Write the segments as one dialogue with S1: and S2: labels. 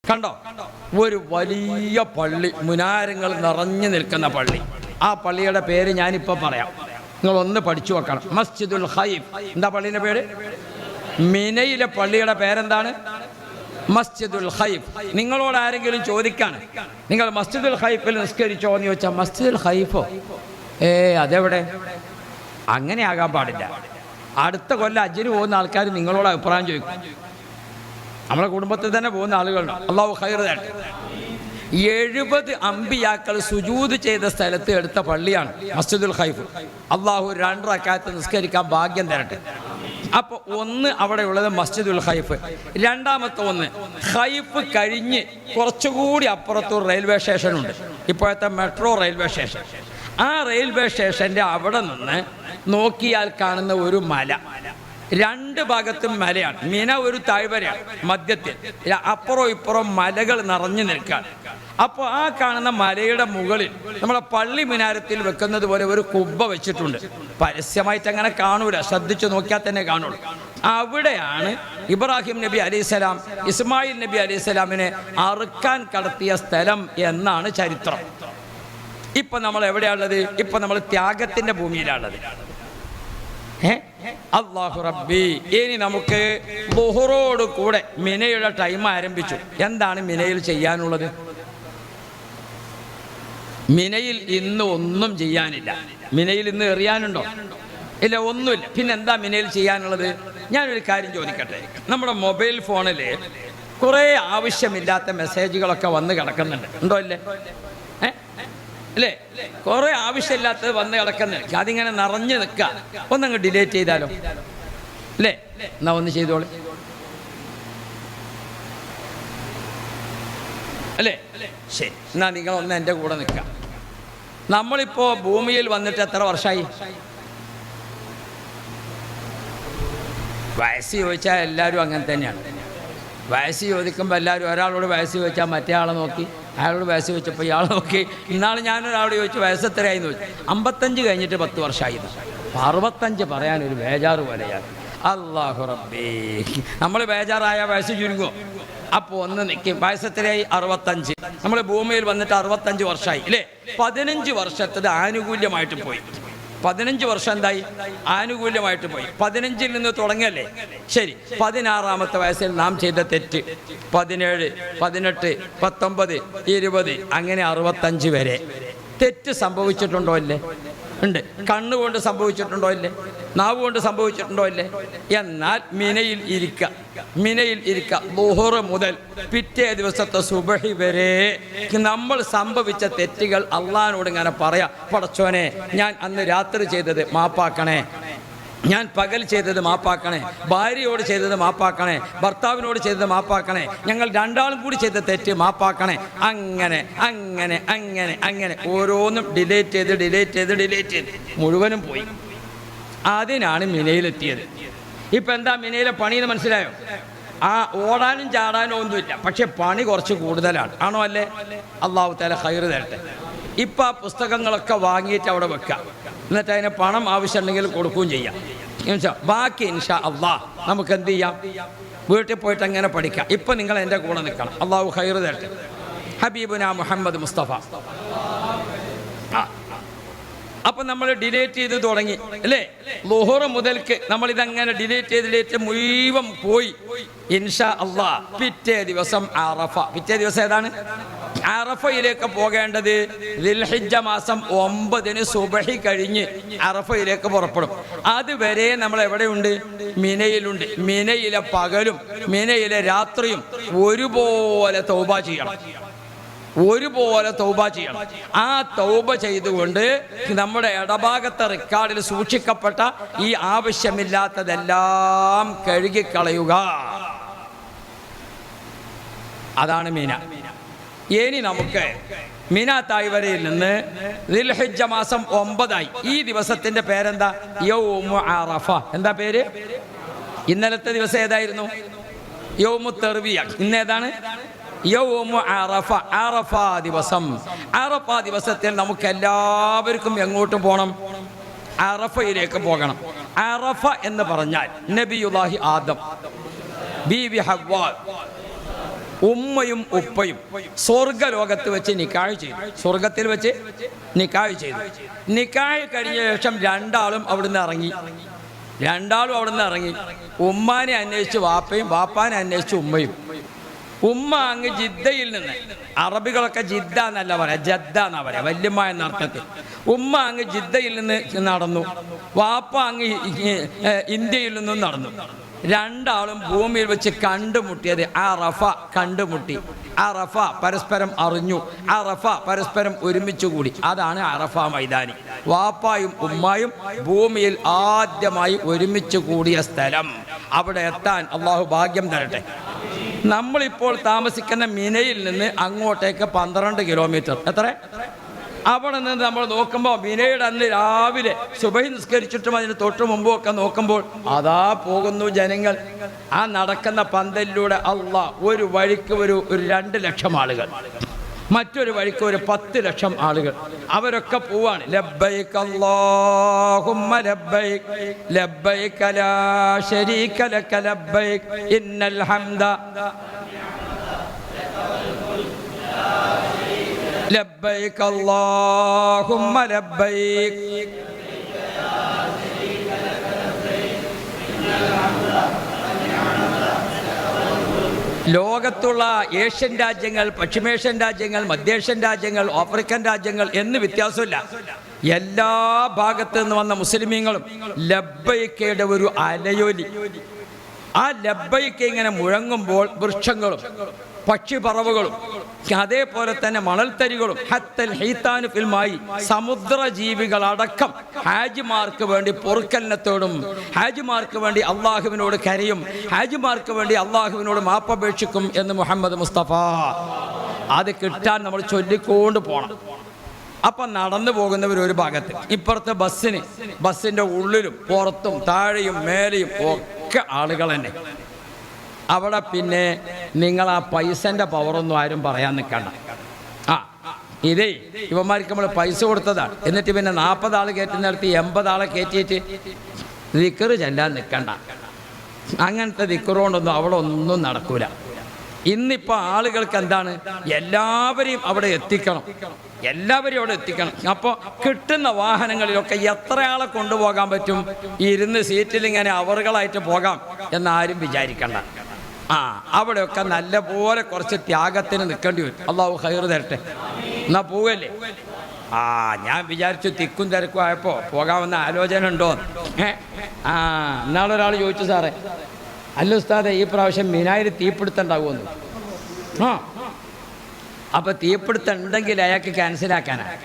S1: കണ്ടോ? ഒരു വലിയ പള്ളി, മുനാരങ്ങൾ നിറഞ്ഞു നിൽക്കുന്ന പള്ളി. ആ പള്ളിയുടെ പേര് ഞാനിപ്പോൾ പറയാം, നിങ്ങളൊന്ന് പഠിച്ചു വെക്കണം. മസ്ജിദുൽ ഖൈഫ്. എന്താ പള്ളിയുടെ പേര്? മിനയിലെ പള്ളിയുടെ പേരെന്താണ്? മസ്ജിദുൽ ഖൈഫ്. നിങ്ങളോട് ആരെങ്കിലും ചോദിക്കാണ്, നിങ്ങൾ മസ്ജിദുൽ ഖൈഫിൽ നിസ്കരിച്ചോ എന്ന് ചോദിച്ചാൽ മസ്ജിദുൽ ഖൈഫോ, അതെവിടെ? അങ്ങനെ ആകാൻ പാടില്ല. അടുത്ത കൊല്ലം ഹജ്ജിന് പോകുന്ന ആൾക്കാർ നിങ്ങളോട് അഭിപ്രായം ചോദിക്കും. നമ്മളെ കുടുംബത്തിൽ തന്നെ പോകുന്ന ആളുകളുണ്ട്. അള്ളാഹു ഖൈർ തരട്ടെ. 70 അമ്പിയാക്കൾ സുജൂദ് ചെയ്ത സ്ഥലത്ത് എടുത്ത പള്ളിയാണ് മസ്ജിദുൽ ഖൈഫ്. അള്ളാഹു 2 റക്അത്ത് നിസ്കരിക്കാൻ ഭാഗ്യം തരട്ടെ. അപ്പോൾ ഒന്ന് അവിടെയുള്ളത് മസ്ജിദുൽ ഖൈഫ്. രണ്ടാമത്തെ ഒന്ന് ഖൈഫ് കഴിഞ്ഞ് കുറച്ചുകൂടി അപ്പുറത്തൊരു റെയിൽവേ സ്റ്റേഷനുണ്ട്, ഇപ്പോഴത്തെ മെട്രോ റെയിൽവേ സ്റ്റേഷൻ. ആ റെയിൽവേ സ്റ്റേഷൻ്റെ അവിടെ നിന്ന് നോക്കിയാൽ കാണുന്ന ഒരു മല, 2 ഭാഗത്തും മലയാണ്. മിന ഒരു താഴ്വരയാണ്, മധ്യത്തിൽ അപ്പുറം ഇപ്പുറം മലകൾ നിറഞ്ഞു നിൽക്കുകയാണ്. അപ്പോൾ ആ കാണുന്ന മലയുടെ മുകളിൽ നമ്മളെ പള്ളി മിനാരത്തിൽ വെക്കുന്നത് പോലെ ഒരു കുബ്ബ വെച്ചിട്ടുണ്ട്. പരസ്യമായിട്ട് അങ്ങനെ കാണൂല, ശ്രദ്ധിച്ചു നോക്കിയാൽ തന്നെ കാണുള്ളൂ. അവിടെയാണ് ഇബ്രാഹിം നബി അലൈഹിസ്സലാം ഇസ്മായിൽ നബി അലൈഹിസ്സലാമിനെ അറുക്കാൻ കടത്തിയ സ്ഥലം എന്നാണ് ചരിത്രം. ഇപ്പം നമ്മൾ എവിടെയാണുള്ളത്? ഇപ്പം നമ്മൾ ത്യാഗത്തിൻ്റെ ഭൂമിയിലാണുള്ളത്. അല്ലാഹു റബ്ബി. ഇനി നമുക്ക് ളുഹറോട് കൂടെ മിനയുടെ ടൈം ആരംഭിച്ചു. എന്താണ് മിനയിൽ ചെയ്യാനുള്ളത്? മിനയിൽ ഇന്ന് ഒന്നും ചെയ്യാനില്ല. മിനയിൽ ഇന്ന് എറിയാനുണ്ടോ? ഇല്ല, ഒന്നുമില്ല. പിന്നെന്താ മിനയിൽ ചെയ്യാനുള്ളത്? ഞാനൊരു കാര്യം ചോദിക്കട്ടെ. നമ്മുടെ മൊബൈൽ ഫോണിൽ കുറേ ആവശ്യമില്ലാത്ത മെസ്സേജുകളൊക്കെ വന്ന് കിടക്കുന്നുണ്ട്, ഉണ്ടോ? ഇല്ലേ? അല്ലേ? കുറേ ആവശ്യമില്ലാത്തത് വന്ന് കിടക്കുന്നുണ്ട്. അതിങ്ങനെ നിറഞ്ഞു നിൽക്കുക. ഒന്നങ്ങ് ഡിലീറ്റ് ചെയ്താലോ? അല്ലേ? എന്നാ ഒന്ന് ചെയ്തോളൂ. അല്ലേ? ശരി, എന്നാ നിങ്ങളൊന്ന് എൻ്റെ കൂടെ നിൽക്കാം. നമ്മളിപ്പോൾ ഭൂമിയിൽ വന്നിട്ട് എത്ര വർഷമായി? വയസ്സ് ചോദിച്ചാൽ എല്ലാവരും അങ്ങനെ തന്നെയാണ്. വയസ്സ് ചോദിക്കുമ്പോൾ എല്ലാവരും ഒരാളോട് വയസ്സ് ചോദിച്ചാൽ മറ്റേ ആളെ നോക്കി, അയാളോട് വയസ്സ് ചോദിച്ചപ്പോൾ ഇയാളെ നോക്കി. ഇന്നാൾ ഞാനൊരാളോട് ചോദിച്ചു വയസ്സ് എത്രയായിന്ന് ചോദിച്ചു. 55 കഴിഞ്ഞിട്ട് 10 വർഷമായി. 65 പറയാനൊരു ബേജാറ് പോലെയാണ്. അല്ലാഹു റബ്ബി. നമ്മൾ ബേജാറായ വയസ്സ് ചുരുങ്ങുമോ? അപ്പോൾ ഒന്ന് നിൽക്കും. വയസ്സ് എത്രയായി? 65. നമ്മൾ ഭൂമിയിൽ വന്നിട്ട് 65 വർഷമായി, ഇല്ലേ? 15 വർഷത്തത് ആനുകൂല്യമായിട്ട് പോയി. 15 വർഷം എന്തായി? ആനുകൂല്യമായിട്ട് പോയി. 15-ൽ നിന്ന് തുടങ്ങല്ലേ? ശരി, 16-ാമത്തെ വയസ്സിൽ നാം ചെയ്ത തെറ്റ് 17, 18, 19, 20, അങ്ങനെ 65 വരെ തെറ്റ് സംഭവിച്ചിട്ടുണ്ടോ? ഇല്ലേ? ഉണ്ട്. കണ്ണുകൊണ്ട് സംഭവിച്ചിട്ടുണ്ടോ? ഇല്ലേ? നാവ് കൊണ്ട് സംഭവിച്ചിട്ടുണ്ടോ? ഇല്ലേ? എന്നാൽ മിനയിൽ ഇരിക്കുക ളുഹർ മുതൽ പിറ്റേ ദിവസത്തെ സുബഹി വരെ നമ്മൾ സംഭവിച്ച തെറ്റുകൾ അള്ളാഹിനോട് ഇങ്ങനെ പറയാം. പടച്ചോനെ, ഞാൻ അന്ന് രാത്രി ചെയ്തത് മാപ്പാക്കണേ, ഞാൻ പകൽ ചെയ്തത് മാപ്പാക്കണേ, ഭാര്യയോട് ചെയ്തത് മാപ്പാക്കണേ, ഭർത്താവിനോട് ചെയ്തത് മാപ്പാക്കണേ, ഞങ്ങൾ രണ്ടാളും കൂടി ചെയ്ത തെറ്റ് മാപ്പാക്കണേ. അങ്ങനെ അങ്ങനെ അങ്ങനെ അങ്ങനെ ഓരോന്നും ഡിലേറ്റ് ചെയ്ത് മുഴുവനും പോയി. അതിനാണ് മിനയിലെത്തിയത്. ഇപ്പം എന്താ മിനയിലെ പണിയെന്ന് മനസ്സിലായോ? ഓടാനും ചാടാനും ഒന്നുമില്ല, പക്ഷെ പണി കുറച്ച് കൂടുതലാണ്. ആണോ? അല്ലേ? അല്ലാഹു തആല ഖൈർ തരട്ടെ. ഇപ്പം ആ പുസ്തകങ്ങളൊക്കെ വാങ്ങിയിട്ട് അവിടെ വെക്കുക. എന്നിട്ട് അതിന് പണം ആവശ്യമുണ്ടെങ്കിൽ കൊടുക്കുകയും ചെയ്യാം. ബാക്കി ഇൻഷാ അല്ലാഹ് നമുക്ക് എന്ത് ചെയ്യാം? വീട്ടിൽ പോയിട്ട് അങ്ങനെ പഠിക്കാം. ഇപ്പം നിങ്ങൾ എൻ്റെ കൂടെ നിൽക്കണം. അല്ലാഹു ഖൈർ തരട്ടെ. ഹബീബുനാ മുഹമ്മദ് മുസ്തഫ. അപ്പം നമ്മൾ ഡിലേറ്റ് ചെയ്ത് തുടങ്ങി, അല്ലേ? ളുഹർ മുതൽക്ക് നമ്മളിതങ്ങനെ ഡിലേറ്റ് മുഴുവൻ പോയി. ഇൻഷാ അല്ലാഹ് പിറ്റേ ദിവസം അറഫ. പിറ്റേ ദിവസം ഏതാണ്? അറഫയിലേക്ക് പോകേണ്ടത് ദിൽഹിജ്ജ മാസം 9-ന് സുബഹി കഴിഞ്ഞ് അറഫയിലേക്ക് പുറപ്പെടും. അതുവരെ നമ്മൾ എവിടെയുണ്ട്? മിനയിലുണ്ട്. മിനയിലെ പകലും മിനയിലെ രാത്രിയും ഒരുപോലെ തൗബ ചെയ്യണം. ആ തൗബ ചെയ്തുകൊണ്ട് നമ്മുടെ ഇടഭാഗത്തെ റെക്കോർഡിൽ സൂക്ഷിക്കപ്പെട്ട ഈ ആവശ്യമില്ലാത്തതെല്ലാം കഴുകിക്കളയുക. അതാണ് മിന. ഇനി നമുക്ക് മിന താഴ്വരയിൽ നിന്ന് ദിൽഹിജ്ജ മാസം 9 ഈ ദിവസത്തിന്റെ പേരെന്താ? യൗമു അറഫ. എന്താ പേര്? ഇന്നലത്തെ ദിവസം ഏതായിരുന്നു? യൗമു തർവിയ. ഇന്നേതാണ്? യൗമു അറഫ. അറഫ ദിവസം. അറഫ ദിവസത്തിൽ നമുക്ക് എല്ലാവർക്കും എങ്ങോട്ടും പോകണം? അറഫയിലേക്ക് പോകണം. അറഫ എന്ന് പറഞ്ഞാൽ നബിയുല്ലാഹി ആദം, ബീവി ഹവ്വ, ഉമ്മയും ഉപ്പയും സ്വർഗലോകത്ത് വെച്ച് നിക്കാഹ് ചെയ്തു. സ്വർഗത്തിൽ വെച്ച് നിക്കാഹ് ചെയ്തു. നിക്കാഹ് കഴിഞ്ഞ ശേഷം രണ്ടാളും അവിടുന്ന് ഇറങ്ങി. ഉമ്മാനെ അന്വേഷിച്ച് വാപ്പയും, വാപ്പാനെ അന്വേഷിച്ച് ഉമ്മയും. ഉമ്മ അങ്ങ് ജിദ്ദയിൽ നിന്ന്, അറബികളൊക്കെ ജിദ്ദ എന്നല്ല പറയാം, ജദ്ദ എന്നാ പറയാ, വല്യമ്മ എന്ന അർത്ഥത്തിൽ. ഉമ്മ അങ്ങ് ജിദ്ദയിൽ നിന്ന് നടന്നു, വാപ്പ അങ്ങ് ഇന്ത്യയിൽ നിന്നും നടന്നു. രണ്ടാളും ഭൂമിയിൽ വെച്ച് കണ്ടുമുട്ടിയത് അറഫ. കണ്ടുമുട്ടി, അറഫ പരസ്പരം അറിഞ്ഞു, അറഫ പരസ്പരം ഒരുമിച്ച് കൂടി. അതാണ് അറഫ മൈതാനി. വാപ്പായും ഉമ്മായും ഭൂമിയിൽ ആദ്യമായി ഒരുമിച്ച് കൂടിയ സ്ഥലം. അവിടെ എത്താൻ അള്ളാഹു ഭാഗ്യം തരട്ടെ. നമ്മളിപ്പോൾ താമസിക്കുന്ന മിനയിൽ നിന്ന് അങ്ങോട്ടേക്ക് 12 കിലോമീറ്റർ. എത്ര? അവിടെ നിന്ന് നമ്മൾ നോക്കുമ്പോൾ മിനയുടെ അന്ന് രാവിലെ സുബഹി നിസ്കരിച്ചിട്ടും അതിന് തൊട്ട് മുമ്പും ഒക്കെ നോക്കുമ്പോൾ അതാ പോകുന്നു ജനങ്ങൾ. ആ നടക്കുന്ന പന്തലിലൂടെ അള്ളാഹ് ഒരു വഴിക്ക് ഒരു 2 ലക്ഷം ആളുകൾ, മറ്റൊരു വഴിക്ക് ഒരു 10 ലക്ഷം ആളുകൾ. അവരൊക്കെ പോവാണ്. ലബ്ബൈക് അല്ലാഹുമ്മ ലബ്ബൈക് ലബ്ബൈക ലാ ശരീക ലക ലബ്ബൈക് ഇന്നൽ ഹംദ ലബ്ബൈക് അല്ലാഹുമ്മ ലബ്ബൈക്. ലോകത്തുള്ള ഏഷ്യൻ രാജ്യങ്ങൾ, പശ്ചിമേഷ്യൻ രാജ്യങ്ങൾ, മധ്യേഷ്യൻ രാജ്യങ്ങൾ, ആഫ്രിക്കൻ രാജ്യങ്ങൾ എന്ന് വ്യത്യാസമില്ല. എല്ലാ ഭാഗത്തു നിന്ന് വന്ന മുസ്ലിമീങ്ങളും ലബ്ബൈക്കയുടെ ഒരു അലയൊലി. ആ ലബ്ബൈക്ക ഇങ്ങനെ മുഴങ്ങുമ്പോൾ വൃക്ഷങ്ങളും പക്ഷിപ്പറവുകളും അതേപോലെ തന്നെ മണൽത്തരികളും ഹത്തൽ ഹീത്താനു ഫിൽമായി സമുദ്രജീവികളടക്കം ഹാജിമാർക്ക് വേണ്ടി പൊറുക്കലിനത്തോടും ഹാജിമാർക്ക് വേണ്ടി അള്ളാഹുവിനോട് കരയും, ഹാജിമാർക്ക് വേണ്ടി അള്ളാഹുവിനോട് മാപ്പപേക്ഷിക്കും എന്ന് മുഹമ്മദ് മുസ്തഫ. അത് കിട്ടാൻ നമ്മൾ ചൊല്ലിക്കൊണ്ട് പോകണം. അപ്പം നടന്നു പോകുന്നവർ ഒരു ഭാഗത്ത്, ഇപ്പുറത്തെ ബസ്സിൻ്റെ ഉള്ളിലും പുറത്തും താഴെയും മേലെയും ഒക്കെ ആളുകൾ തന്നെ. അവിടെ പിന്നെ നിങ്ങൾ ആ പൈസൻ്റെ പവറൊന്നും ആരും പറയാൻ നിൽക്കണ്ട. ഇതേ ഇവന്മാർക്ക് നമ്മൾ പൈസ കൊടുത്തതാണ്. എന്നിട്ട് പിന്നെ 40 ആൾ കയറ്റുന്നിടത്ത് 80 ആളെ കയറ്റിയിട്ട് ദിക്റ് ചെല്ലാൻ നിൽക്കണ്ട. അങ്ങനത്തെ ദിക്റുകൊണ്ടൊന്നും അവിടെ ഒന്നും നടക്കൂല. ഇന്നിപ്പോൾ ആളുകൾക്ക് എന്താണ്, എല്ലാവരെയും അവിടെ എത്തിക്കണം. അപ്പോൾ കിട്ടുന്ന വാഹനങ്ങളിലൊക്കെ എത്ര ആളെ കൊണ്ടുപോകാൻ പറ്റും? ഇരുന്ന് സീറ്റിൽ ഇങ്ങനെ അവറുകളായിട്ട് പോകാം എന്നാരും വിചാരിക്കണ്ട. അവിടെയൊക്കെ നല്ലപോലെ കുറച്ച് ത്യാഗത്തിന് നിൽക്കേണ്ടി വരും. അള്ളാഹു ഖൈർ തരട്ടെ. എന്നാ പോവല്ലേ? ഞാൻ വിചാരിച്ചു തിക്കും തിരക്കും ആയപ്പോൾ പോകാമെന്ന ആലോചന ഉണ്ടോ? ഇന്നാളൊരാൾ ചോദിച്ചു, സാറേ അല്ല ഉസ്താദെ ഈ പ്രാവശ്യം മിനായിൽ തീപിടുത്തുണ്ടാകുമെന്ന്. അപ്പോൾ തീപിടുത്തം ഉണ്ടെങ്കിൽ അയാൾക്ക് ക്യാൻസലാക്കാനാണ്.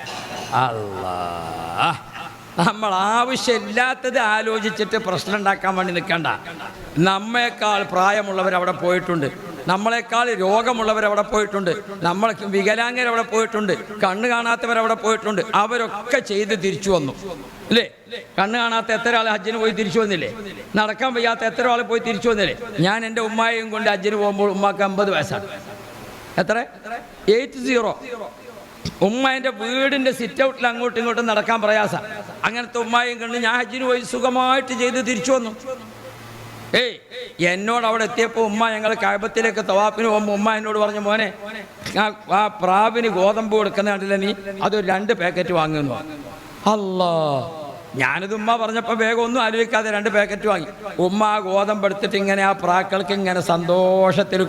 S1: അല്ലാഹ്, നമ്മൾ ആവശ്യമില്ലാത്തത് ആലോചിച്ചിട്ട് പ്രശ്നം ഉണ്ടാക്കാൻ വേണ്ടി നിൽക്കണ്ട. നമ്മേക്കാൾ പ്രായമുള്ളവരവിടെ പോയിട്ടുണ്ട്, നമ്മളെക്കാൾ രോഗമുള്ളവരവിടെ പോയിട്ടുണ്ട്, നമ്മൾ വികലാംഗരവിടെ പോയിട്ടുണ്ട്, കണ്ണ് കാണാത്തവരവിടെ പോയിട്ടുണ്ട്. അവരൊക്കെ ചെയ്ത് തിരിച്ചു വന്നു അല്ലേ? കണ്ണ് കാണാത്ത എത്ര ആൾ ഹജ്ജിന് പോയി തിരിച്ചു വന്നില്ലേ? നടക്കാൻ വയ്യാത്ത എത്ര ആൾ പോയി തിരിച്ചു വന്നില്ലേ? ഞാൻ എൻ്റെ ഉമ്മായെയും കൊണ്ട് ഹജ്ജിന് പോകുമ്പോൾ ഉമ്മാക്ക് 50 വയസ്സാണ്. എത്ര? 80. ഉമ്മ എൻ്റെ വീടിൻ്റെ സിറ്റ് ഔട്ടിൽ അങ്ങോട്ടും ഇങ്ങോട്ടും നടക്കാൻ പ്രയാസം. അങ്ങനത്തെ ഉമ്മായും കണ്ട് ഞാൻ ഹജ്ജിന് പോയി സുഖമായിട്ട് ചെയ്ത് തിരിച്ചു വന്നു. എന്നോട് അവിടെ എത്തിയപ്പോൾ ഉമ്മ ഞങ്ങൾ കഅബത്തിലേക്ക് തവാഫിന് പോകുമ്പോൾ ഉമ്മ എന്നോട് പറഞ്ഞു, മോനെ ആ പ്രാവിന് ഗോതമ്പ് കൊടുക്കുന്ന കണ്ടില്ല നീ, അതൊരു 2 പാക്കറ്റ് വാങ്ങുന്നു. അല്ലാ, ഞാനിത് ഉമ്മ പറഞ്ഞപ്പോൾ വേഗം ഒന്നും ആലോചിക്കാതെ 2 പാക്കറ്റ് വാങ്ങി. ഉമ്മ ആ ഗോതമ്പ് എടുത്തിട്ട് ഇങ്ങനെ ആ പ്രാക്കൾക്ക് ഇങ്ങനെ സന്തോഷത്തിൽ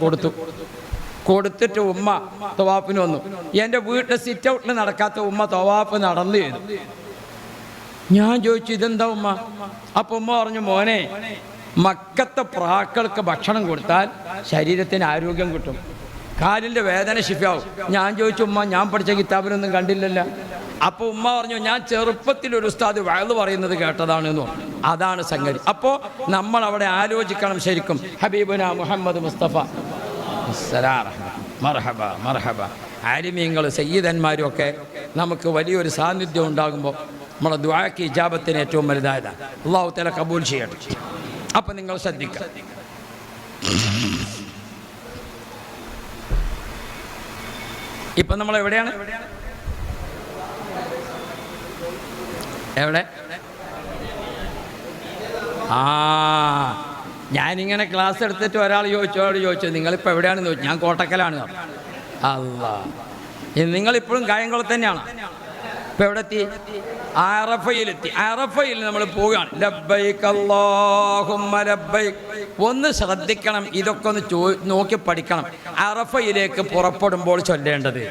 S1: കൊടുത്തിട്ട് ഉമ്മ തവാഫിന് വന്നു. എൻ്റെ വീട്ടിൽ സിറ്റ് ഔട്ടിൽ നടക്കാത്ത ഉമ്മ തവാഫ് നടന്നു ചെയ്തു. ഞാൻ ചോദിച്ചു, ഇതെന്താ ഉമ്മ? അപ്പം ഉമ്മ പറഞ്ഞു, മോനെ മക്കത്തെ പ്രാക്കൾക്ക് ഭക്ഷണം കൊടുത്താൽ ശരീരത്തിന് ആരോഗ്യം കിട്ടും, കാലിൻ്റെ വേദന ശിഫാവും. ഞാൻ ചോദിച്ചു, ഉമ്മ ഞാൻ പഠിച്ച കിതാബിനൊന്നും കണ്ടില്ലല്ലോ. അപ്പോൾ ഉമ്മ പറഞ്ഞു, ഞാൻ ചെറുപ്പത്തിൽ ഒരു ഉസ്താദ് വഅദ് പറയുന്നത് കേട്ടതാണെന്ന് പറഞ്ഞു. അതാണ് സംഗതി. അപ്പോൾ നമ്മൾ അവിടെ ആലോചിക്കണം ശരിക്കും. ഹബീബുന മുഹമ്മദ് മുസ്തഫ മർഹബ മർഹബ. ആലിമീങ്ങൾ സയ്യിദന്മാരും ഒക്കെ നമുക്ക് വലിയൊരു സാന്നിധ്യം ഉണ്ടാകുമ്പോൾ നമ്മളെ ദുആക്ക് ഇജാബത്തിന് ഏറ്റവും വലുതായതാണ്. അല്ലാഹു തആല കബൂൽ ചെയ്യട്ടെ. അപ്പം നിങ്ങൾ ശ്രദ്ധിക്കുക. ഇപ്പം നമ്മൾ എവിടെയാണ്? എവിടെ? ഞാനിങ്ങനെ ക്ലാസ് എടുത്തിട്ട് ഒരാൾ ചോദിച്ചു നിങ്ങളിപ്പോൾ എവിടെയാണെന്ന് ചോദിച്ചു. ഞാൻ കോട്ടക്കലാണ്. അല്ലാ, നിങ്ങളിപ്പോഴും കായംകുളത്ത് തന്നെയാണ്. ഇപ്പം എവിടെ എത്തി? അറഫയിലെത്തി. അറഫയിൽ നമ്മൾ പോവുകയാണ്. ലബ്ബൈക് അല്ലാഹുമ്മ ലബ്ബൈക്. ഒന്ന് ശ്രദ്ധിക്കണം, ഇതൊക്കെ ഒന്ന് നോക്കി പഠിക്കണം. അറഫയിലേക്ക് പുറപ്പെടുമ്പോൾ ചൊല്ലേണ്ടത്,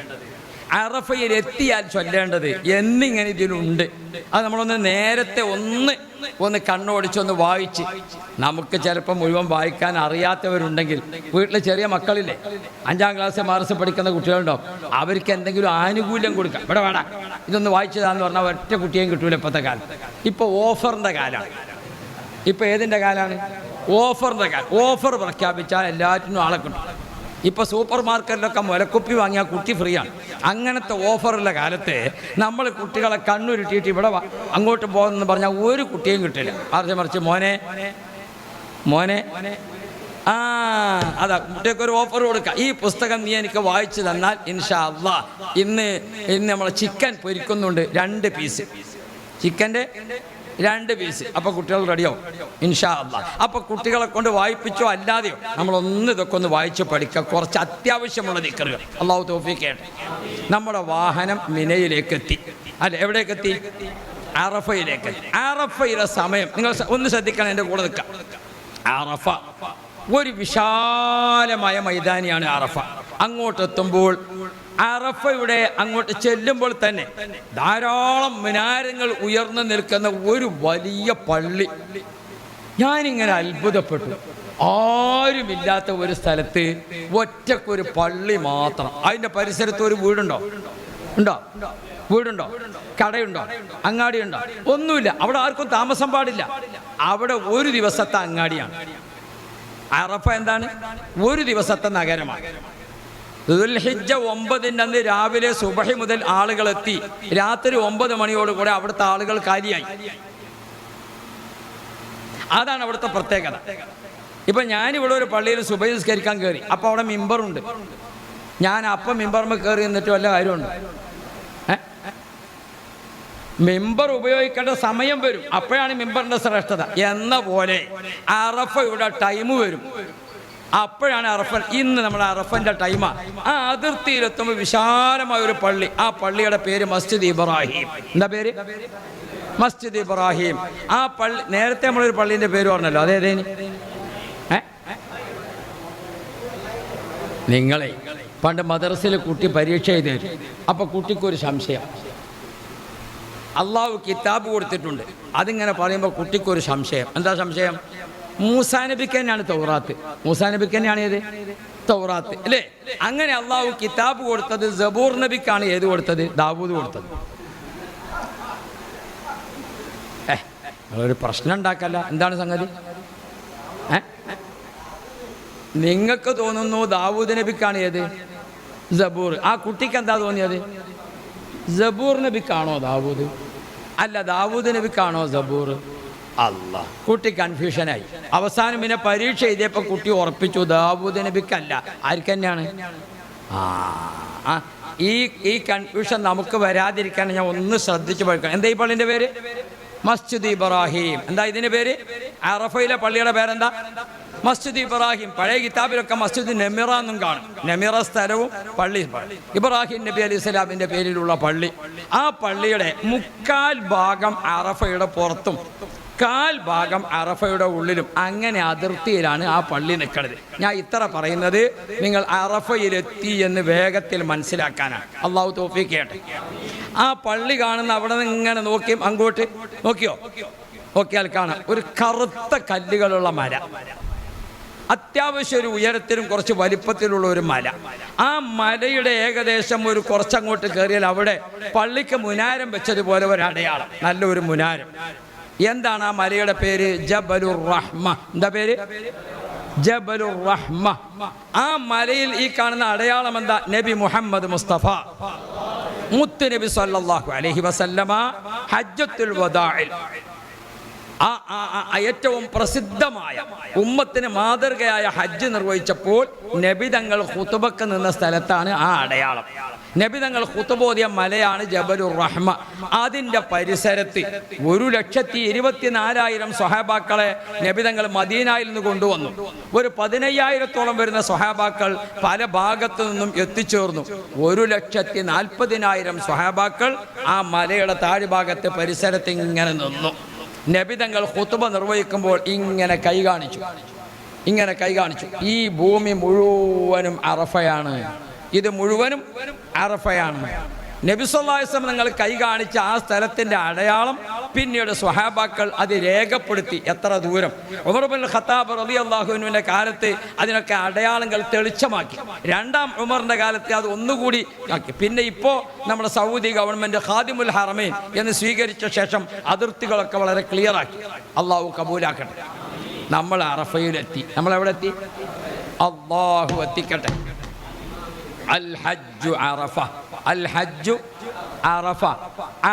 S1: അറഫയിൽ എത്തിയാൽ ചൊല്ലേണ്ടത് എന്നിങ്ങനെ ഇതിലുണ്ട്. അത് നമ്മളൊന്ന് നേരത്തെ ഒന്ന് കണ്ണോടിച്ചൊന്ന് വായിച്ച്, നമുക്ക് ചിലപ്പോൾ മുഴുവൻ വായിക്കാൻ അറിയാത്തവരുണ്ടെങ്കിൽ, വീട്ടിൽ ചെറിയ മക്കളില്ലേ, 5ാം ക്ലാസ് മാർസ് പഠിക്കുന്ന കുട്ടികളുണ്ടാവും, അവർക്ക് എന്തെങ്കിലും ആനുകൂല്യം കൊടുക്കാം. ഇവിടെ വേണ്ട, ഇതൊന്ന് വായിച്ചതാന്ന് പറഞ്ഞാൽ ഒറ്റ കുട്ടിയും കിട്ടൂല ഇപ്പോഴത്തെ കാലം. ഇപ്പോൾ ഓഫറിൻ്റെ കാലമാണ്. ഇപ്പോൾ ഏതിൻ്റെ കാലമാണ്? ഓഫറിൻ്റെ കാലം. ഓഫർ പ്രഖ്യാപിച്ചാൽ എല്ലാറ്റിനും ആളെ കിട്ടും. ഇപ്പോൾ സൂപ്പർ മാർക്കറ്റിലൊക്കെ മുലക്കുപ്പി വാങ്ങിയാൽ കുട്ടി ഫ്രീ ആണ്. അങ്ങനത്തെ ഓഫറുള്ള കാലത്ത് നമ്മൾ കുട്ടികളെ കണ്ണുരുട്ടിയിട്ട് ഇവിടെ അങ്ങോട്ട് പോകുന്നെന്ന് പറഞ്ഞാൽ ഒരു കുട്ടിയും കിട്ടില്ല. മറിച്ച് മോനെ അതാ കുട്ടിയൊക്കെ ഒരു ഓഫർ കൊടുക്കുക. ഈ പുസ്തകം നീ എനിക്ക് വായിച്ചു തന്നാൽ ഇൻഷാ അല്ലാഹ് ഇന്ന് നമ്മൾ ചിക്കൻ പൊരിക്കുന്നുണ്ട്, 2 പീസ് ചിക്കൻ്റെ 2 പീസ്. അപ്പോൾ കുട്ടികൾ റെഡിയാവും ഇൻഷാ അല്ലാഹ്. അപ്പോൾ കുട്ടികളെ കൊണ്ട് വായിപ്പിച്ചോ അല്ലാതെയോ ഇതൊക്കെ ഒന്ന് വായിച്ച് പഠിക്കുക. കുറച്ച് അത്യാവശ്യമുള്ള ദിക്റുകൾ. അല്ലാഹു തൗഫീഖ് ചെയ്യട്ടെ. നമ്മുടെ വാഹനം മിനയിലേക്ക് എത്തി. അല്ല, എവിടേക്ക് എത്തി? അറഫയിലേക്ക് എത്തി. അറഫയിലെ സമയം നിങ്ങൾ ഒന്ന് ശ്രദ്ധിക്കണം, എൻ്റെ കൂടെ നിൽക്കാം. അറഫ ഒരു വിശാലമായ മൈതാനിയാണ് അറഫ. അങ്ങോട്ടെത്തുമ്പോൾ അറഫയുടെ അങ്ങോട്ട് ചെല്ലുമ്പോൾ തന്നെ ധാരാളം മിനാരങ്ങൾ ഉയർന്നു നിൽക്കുന്ന ഒരു വലിയ പള്ളി. ഞാനിങ്ങനെ അത്ഭുതപ്പെട്ടു. ആരുമില്ലാത്ത ഒരു സ്ഥലത്ത് ഒറ്റക്കൊരു പള്ളി മാത്രം. അതിൻ്റെ പരിസരത്ത് ഒരു വീടുണ്ടോ? വീടുണ്ടോ? കടയുണ്ടോ? അങ്ങാടിയുണ്ടോ? ഒന്നുമില്ല. അവിടെ ആർക്കും താമസം പാടില്ല. അവിടെ ഒരു ദിവസത്തെ അങ്ങാടിയാണ്. അറഫ എന്താണ്? ഒരു ദിവസത്തെ നഗരമാണ്. ദുൽഹിജ്ജ 9-ന്റെ അന്ന് രാവിലെ സുബഹി മുതൽ ആളുകളെത്തി. രാത്രി 9 മണിയോടുകൂടെ അവിടുത്തെ ആളുകൾ കാലിയായി. അതാണ് അവിടുത്തെ പ്രത്യേകത. ഇപ്പം ഞാനിവിടെ ഒരു പള്ളിയിൽ സുബഹി നിസ്കരിക്കാൻ കയറി. അപ്പോൾ അവിടെ മിമ്പറുണ്ട്. ഞാൻ അപ്പം മിമ്പർമ കയറി എന്നിട്ട് വല്ല കാര്യമുണ്ട്? മിമ്പർ ഉപയോഗിക്കേണ്ട സമയം വരും, അപ്പോഴാണ് മിമ്പറിൻ്റെ ശ്രേഷ്ഠത. എന്ന പോലെ അറഫയുടെ ടൈം വരും, അപ്പോഴാണ് അറഫ. ഇന്ന് നമ്മുടെ അറഫൻ്റെ ടൈമാണ്. ആ അതിർത്തിയിലെത്തുമ്പോൾ വിശാലമായ ഒരു പള്ളി. ആ പള്ളിയുടെ പേര് മസ്ജിദ് ഇബ്രാഹിം. എന്താ പേര്? മസ്ജിദ് ഇബ്രാഹിം. ആ പള്ളി നേരത്തെ നമ്മളൊരു പള്ളീൻ്റെ പേര് പറഞ്ഞല്ലോ, അതേതേനി? നിങ്ങളെ പണ്ട് മദ്രസയിൽ കുട്ടി പരീക്ഷ എഴുതി. അപ്പോൾ കുട്ടിക്കൊരു സംശയം. അള്ളാഹു കിതാബ് കൊടുത്തിട്ടുണ്ട്. അതിങ്ങനെ പറയുമ്പോൾ കുട്ടിക്കൊരു സംശയം. എന്താ സംശയം? മൂസാ നബിക്ക് തന്നെയാണ് തൗറാത്ത്. മൂസാ നബിക്ക് തന്നെയാണ് ഏത്? തൗറാത്ത് അല്ലേ? അങ്ങനെ അള്ളാഹു കിതാബ് കൊടുത്തത് സബൂർ നബിക്കാണ്. ഏത് കൊടുത്തത്? ദാവൂദ് കൊടുത്തത്. ഒരു പ്രശ്നം ഉണ്ടാക്കല്ല. എന്താണ് സംഗതി? നിങ്ങൾക്ക് തോന്നുന്നു ദാവൂദ് നബിക്കാണ് ഏത്? സബൂർ. ആ കുട്ടിക്ക് എന്താ തോന്നിയത്? സബൂർ നബിക്കാണോ ദാവൂദ്? അല്ല, ദാവൂദ് നബിക്കാണോ സബൂർ? അല്ല, കുട്ടി കൺഫ്യൂഷനായി. അവസാനം പിന്നെ പരീക്ഷ എഴുതിയപ്പോൾ കുട്ടി ഉറപ്പിച്ചു ദാവൂദ് നബിക്കല്ല. ആർക്ക് തന്നെയാണ്? ഈ കൺഫ്യൂഷൻ നമുക്ക് വരാതിരിക്കാൻ ഞാൻ ഒന്ന് ശ്രദ്ധിച്ചു പഠിക്കണം. എന്താ ഈ പള്ളിൻ്റെ പേര്? മസ്ജിദ് ഇബ്രാഹിം. എന്താ ഇതിൻ്റെ പേര്? അറഫയിലെ പള്ളിയുടെ പേരെന്താ? മസ്ജിദ് ഇബ്രാഹിം. പഴയ കിതാബിലൊക്കെ മസ്ജിദ് നെമിറ എന്നും കാണും. നെമിറ സ്ഥലവും പള്ളി. ഇബ്രാഹിം നബി അലൈഹി സ്വലാമിൻ്റെ പേരിലുള്ള പള്ളി. ആ പള്ളിയുടെ 1/4 ഭാഗം അറഫയുടെ പുറത്തും 1/4 ഭാഗം അറഫയുടെ ഉള്ളിലും, അങ്ങനെ അതിർത്തിയിലാണ് ആ പള്ളി നിൽക്കുന്നത്. ഞാൻ ഇത്ര പറയുന്നത് നിങ്ങൾ അറഫയിലെത്തി എന്ന് വേഗത്തിൽ മനസ്സിലാക്കാനാണ്. അള്ളാഹു തൗഫീഖ് ചെയ്യട്ടെ. ആ പള്ളി കാണുന്ന അവിടെ നിന്ന് ഇങ്ങനെ അങ്ങോട്ട് നോക്കിയാൽ കാണാം ഒരു കറുത്ത കല്ലുകളുള്ള മല. അത്യാവശ്യം ഒരു ഉയരത്തിലും കുറച്ച് വലിപ്പത്തിലുള്ള ഒരു മല. ആ മലയുടെ ഏകദേശം ഒരു കുറച്ചങ്ങോട്ട് കയറിയാൽ അവിടെ പള്ളിക്ക് മുനാരം വെച്ചതുപോലെ ഒരു അടയാളം, നല്ലൊരു മുനാരം. എന്താണ് ആ മലയുടെ പേര്? ജബലുർ റഹ്മ. എന്താ പേര്? ജബലുർ റഹ്മ. ആ മലയിൽ ഈ കാണുന്ന അടയാളം എന്താ? നബി മുഹമ്മദ് മുസ്തഫ മുത്ത് നബി സല്ലല്ലാഹു അലൈഹി വസല്ലമ ഹജ്ജത്തുൽ വദാഇൽ ഏറ്റവും പ്രസിദ്ധമായ ഉമ്മത്തിന് മാതൃകയായ ഹജ്ജ് നിർവഹിച്ചപ്പോൾ നബി തങ്ങൾ ഖുതുബക്ക് നിന്ന സ്ഥലത്താണ് ആ അടയാളം. നബി തങ്ങൾ ഖുതുബോദിയ മലയാണ് ജബലുർ റഹ്മ. അതിൻ്റെ പരിസരത്ത് 1,24,000 സ്വഹാബാക്കളെ നബി തങ്ങൾ മദീനയിൽ നിന്ന് കൊണ്ടുവന്നു. ഒരു 15,000-ഓളം വരുന്ന സ്വഹാബാക്കൾ പല ഭാഗത്തു നിന്നും എത്തിച്ചേർന്നു. 1,40,000 സ്വഹാബാക്കൾ ആ മലയുടെ താഴ്ഭാഗത്തെ പരിസരത്ത് ഇങ്ങനെ നിന്നു. നബി തങ്ങൾ ഖുതുബ നിർവഹിക്കുമ്പോൾ ഇങ്ങനെ കൈ കാണിച്ചു. ഈ ഭൂമി മുഴുവനും അറഫയാണ്, ഇത് മുഴുവനും അറഫയാണ്. നബി സല്ലല്ലാഹു അലൈഹി വസല്ലം നിങ്ങൾ കൈ കാണിച്ച ആ സ്ഥലത്തിൻ്റെ അടയാളം പിന്നീട് സ്വഹാബാക്കൾ അത് രേഖപ്പെടുത്തി. എത്ര ദൂരം! ഉമർ ഇബ്നുൽ ഖത്താബ് റളിയല്ലാഹു അൻഹുവിൻ്റെ കാലത്ത് അതിനൊക്കെ അടയാളങ്ങൾ തെളിച്ചമാക്കി. രണ്ടാം ഉമറിൻ്റെ കാലത്ത് അത് ഒന്നുകൂടി ആക്കി. പിന്നെ ഇപ്പോൾ നമ്മുടെ സൗദി ഗവൺമെൻറ് ഖാദിമുൽ ഹറമൈൻ എന്ന് സ്വീകരിച്ച ശേഷം അതിർത്തികളൊക്കെ വളരെ ക്ലിയറാക്കി. അള്ളാഹു കബൂലാക്കട്ടെ. നമ്മൾ അറഫയിലെത്തി. നമ്മളെവിടെ എത്തി? അള്ളാഹു എത്തിക്കട്ടെ. അൽ ഹജ്ജു അറഫ, അൽ ഹജ്ജു അറഫ.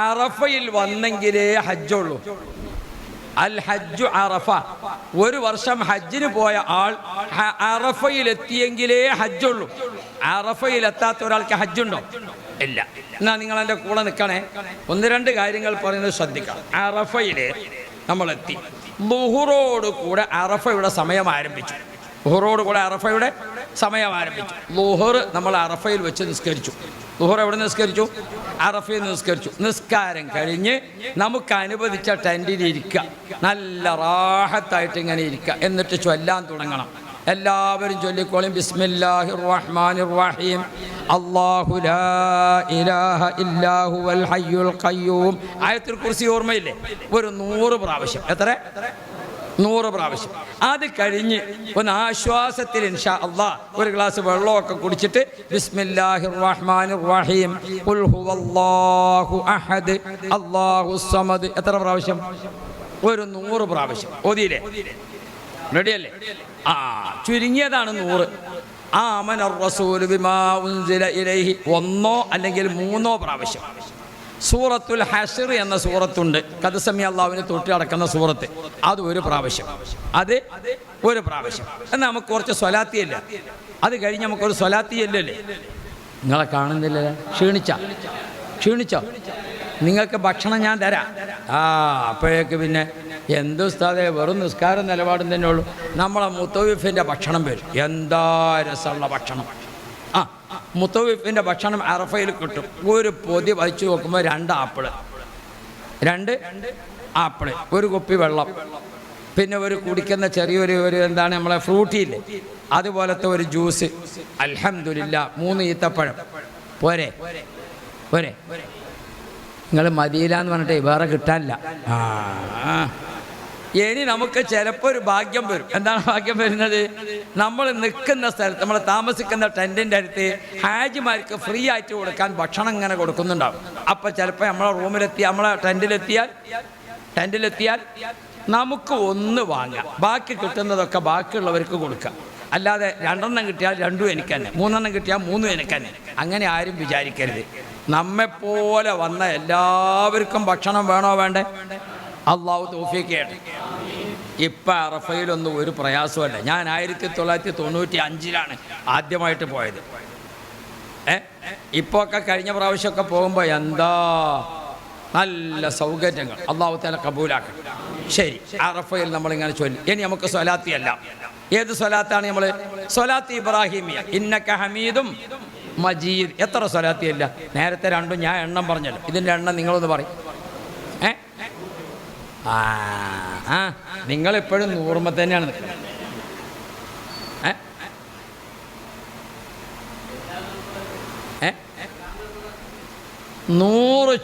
S1: അറഫയിൽ വന്നെങ്കിലേ ഹജ്ജുള്ളൂ. അൽ ഹജ്ജു അറഫ. ഒരു വർഷം ഹജ്ജിന് പോയ ആൾ അറഫയിലെത്തിയെങ്കിലേ ഹജ്ജുള്ളൂ. അറഫയിലെത്താത്ത ഒരാൾക്ക് ഹജ്ജുണ്ടോ? ഇല്ല. എന്നാൽ നിങ്ങൾ എൻ്റെ കൂടെ നിൽക്കണേ. 1-2 കാര്യങ്ങൾ പറയുന്നത് ശ്രദ്ധിക്കണം. അറഫയിൽ നമ്മളെത്തി. ളുഹുറോട് കൂടെ അറഫയുടെ സമയം ആരംഭിച്ചു. ളുഹർ നമ്മൾ അറഫയിൽ വെച്ച് നിസ്കരിച്ചു. ളുഹർ എവിടെ നിസ്കരിച്ചു? അറഫയിൽ നിസ്കരിച്ചു. നിസ്കാരം കഴിഞ്ഞ് നമുക്ക് അനുവദിച്ച ടെൻറ്റിൽ ഇരിക്കുക. നല്ല റാഹത്തായിട്ട് ഇങ്ങനെ ഇരിക്കുക. എന്നിട്ട് ചൊല്ലാൻ തുടങ്ങണം. എല്ലാവരും ചൊല്ലിക്കോളും. ബിസ്മില്ലാഹിർ റഹ്മാനിർ റഹീം. അല്ലാഹു ലാ ഇലാഹ ഇല്ലാ ഹുവൽ ഹയ്യുൽ ഖയ്യൂം. ആയത്തുൽ കുർസി ഓർമ്മയില്ലേ? ഒരു 100 പ്രാവശ്യം. എത്ര? 100 പ്രാവശ്യം. അത് കഴിഞ്ഞ് ഒന്ന് ആശ്വാസത്തിൽ ഇൻഷാ അല്ലാഹ് ഒരു ഗ്ലാസ് വെള്ളമൊക്കെ കുടിച്ചിട്ട് ബിസ്മില്ലാഹിർ റഹ്മാനിർ റഹീം ഖുൽ ഹുവല്ലാഹു അഹദ് അല്ലാഹുസ് സമദ്. എത്ര പ്രാവശ്യം? ഒരു 100 പ്രാവശ്യം ഓതിയില്ലേ? റെഡിയല്ലേ? ചുരുങ്ങിയതാണ് 100. ആമനർ റസൂലു ബിമാ ഉൻസില ഇലൈഹി 1 അല്ലെങ്കിൽ 3 പ്രാവശ്യം. സൂറത്തുൽ ഹശ്ർ എന്ന സൂറത്തുണ്ട്, ഖദ് സമി അല്ലാഹുവിനെ തൊട്ട് അടക്കുന്ന സൂറത്ത്. അത് 1 പ്രാവശ്യം. അത് 1 പ്രാവശ്യം. എന്നാൽ നമുക്ക് കുറച്ച് സ്വലാത്തിയല്ല. അത് കഴിഞ്ഞ് നമുക്കൊരു സ്വലാത്തിയല്ലേ? നിങ്ങളെ കാണുന്നില്ലല്ലോ. ക്ഷീണിച്ചോ? നിങ്ങൾക്ക് ഭക്ഷണം ഞാൻ തരാം. അപ്പോഴേക്ക് പിന്നെ എന്ത് ഉസ്താദേ, വെറും നിസ്കാരം നിലപാടും തന്നെ ഉള്ളൂ. നമ്മളെ മുത്തവീഫിൻ്റെ ഭക്ഷണം വരും. എന്താ രസമുള്ള ഭക്ഷണം! മുത്തവീഫിൻ്റെ ഭക്ഷണം അറഫയിൽ കിട്ടും. ഒരു പൊതി വഹിച്ചു നോക്കുമ്പോൾ 2 ആപ്പിള്, ഒരു കുപ്പി വെള്ളം, പിന്നെ ഒരു കുടിക്കുന്ന ചെറിയൊരു എന്താണ് നമ്മളെ ഫ്രൂട്ടിയില്ലേ, അതുപോലത്തെ ഒരു ജ്യൂസ്. അൽഹംദുലില്ലാ 3 ഈത്തപ്പഴം. പോരെ? നിങ്ങൾ മദീന എന്ന് പറഞ്ഞിട്ടേ വേറെ കിട്ടാനില്ല. ഇനി നമുക്ക് ചിലപ്പോൾ ഒരു ഭാഗ്യം വരും. എന്താണ് ഭാഗ്യം വരുന്നത്? നമ്മൾ നിൽക്കുന്ന സ്ഥലത്ത്, നമ്മൾ താമസിക്കുന്ന ടെൻറ്റിൻ്റെ അടുത്ത് ഹാജിമാർക്ക് ഫ്രീ ആയിട്ട് കൊടുക്കാൻ ഭക്ഷണം ഇങ്ങനെ കൊടുക്കുന്നുണ്ടാവും. അപ്പം ചിലപ്പോൾ നമ്മളെ റൂമിലെത്തി, നമ്മളെ ടെൻറ്റിലെത്തിയാൽ നമുക്ക് 1 വാങ്ങാം. ബാക്കി കിട്ടുന്നതൊക്കെ ബാക്കിയുള്ളവർക്ക് കൊടുക്കാം. അല്ലാതെ 2 കിട്ടിയാൽ 2 എനിക്ക് തന്നെ, 3 കിട്ടിയാൽ 3 എനിക്ക് തന്നെ. അങ്ങനെ ആരും വിചാരിക്കരുത്. നമ്മെപ്പോലെ വന്ന എല്ലാവർക്കും ഭക്ഷണം വേണോ വേണ്ടേ? അള്ളാഹു തൗഫീഖ് ചെയ്യട്ടെ. ഇപ്പം അറഫയിലൊന്നും ഒരു പ്രയാസമല്ല. ഞാൻ 1995 ആദ്യമായിട്ട് പോയത്. ഇപ്പോൾ ഒക്കെ കഴിഞ്ഞ പ്രാവശ്യമൊക്കെ പോകുമ്പോൾ എന്താ നല്ല സൗകര്യങ്ങൾ. അള്ളാഹു തആല കബൂലാക്കട്ടെ. ശരി, അറഫയിൽ നമ്മളിങ്ങനെ ചൊല്ലി. ഇനി നമുക്ക് സ്വലാത്തിയല്ല. ഏത് സ്വലാത്താണ് നമ്മൾ? സ്വലാത്ത് ഇബ്രാഹിമിയ, ഇന്നക ഹമീദും മജീദ്. എത്ര സ്വലാത്തിയല്ല? നേരത്തെ 2 ഞാൻ എണ്ണം പറഞ്ഞല്ലോ. ഇതിൻ്റെ എണ്ണം നിങ്ങളൊന്ന് പറയും. നിങ്ങളെപ്പോഴും 100 തന്നെയാണ് നിൽക്കുന്നത്. 100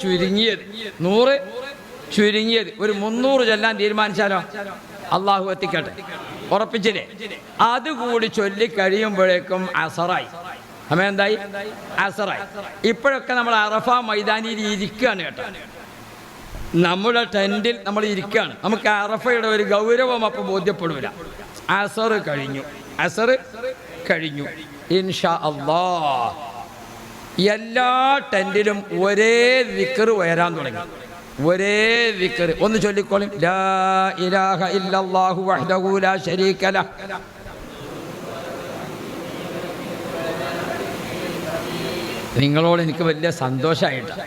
S1: ചുരുങ്ങിയത് ഒരു 300 ചൊല്ലാൻ തീരുമാനിച്ചാലോ? അള്ളാഹു എത്തിക്കട്ടെ. ഉറപ്പിച്ചില്ലേ? അതുകൂടി ചൊല്ലിക്കഴിയുമ്പോഴേക്കും അസറായി. സമയം എന്തായി? അസറായി. ഇപ്പോഴൊക്കെ നമ്മൾ അറഫ മൈതാനിയിൽ ഇരിക്കുകയാണ് കേട്ടോ. നമ്മുടെ ടെൻറ്റിൽ നമ്മൾ ഇരിക്കുകയാണ്. നമുക്ക് അറഫയുടെ ഒരു ഗൗരവം അപ്പോൾ ബോധ്യപ്പെടില്ല. അസർ കഴിഞ്ഞു. ഇൻഷാ അല്ലാഹ് എല്ലാ ടെൻറ്റിലും ഒരേ ദിക്ർ ഉയരാൻ തുടങ്ങി. ഒരേ ദിക്ർ ഒന്ന് ചൊല്ലിക്കോളും. ലാ ഇലാഹ ഇല്ലല്ലാഹു വഹ്ദഹു ലാ ശരീക ലഹ്. നിങ്ങളോട് എനിക്ക് വലിയ സന്തോഷമായിട്ടാണ്.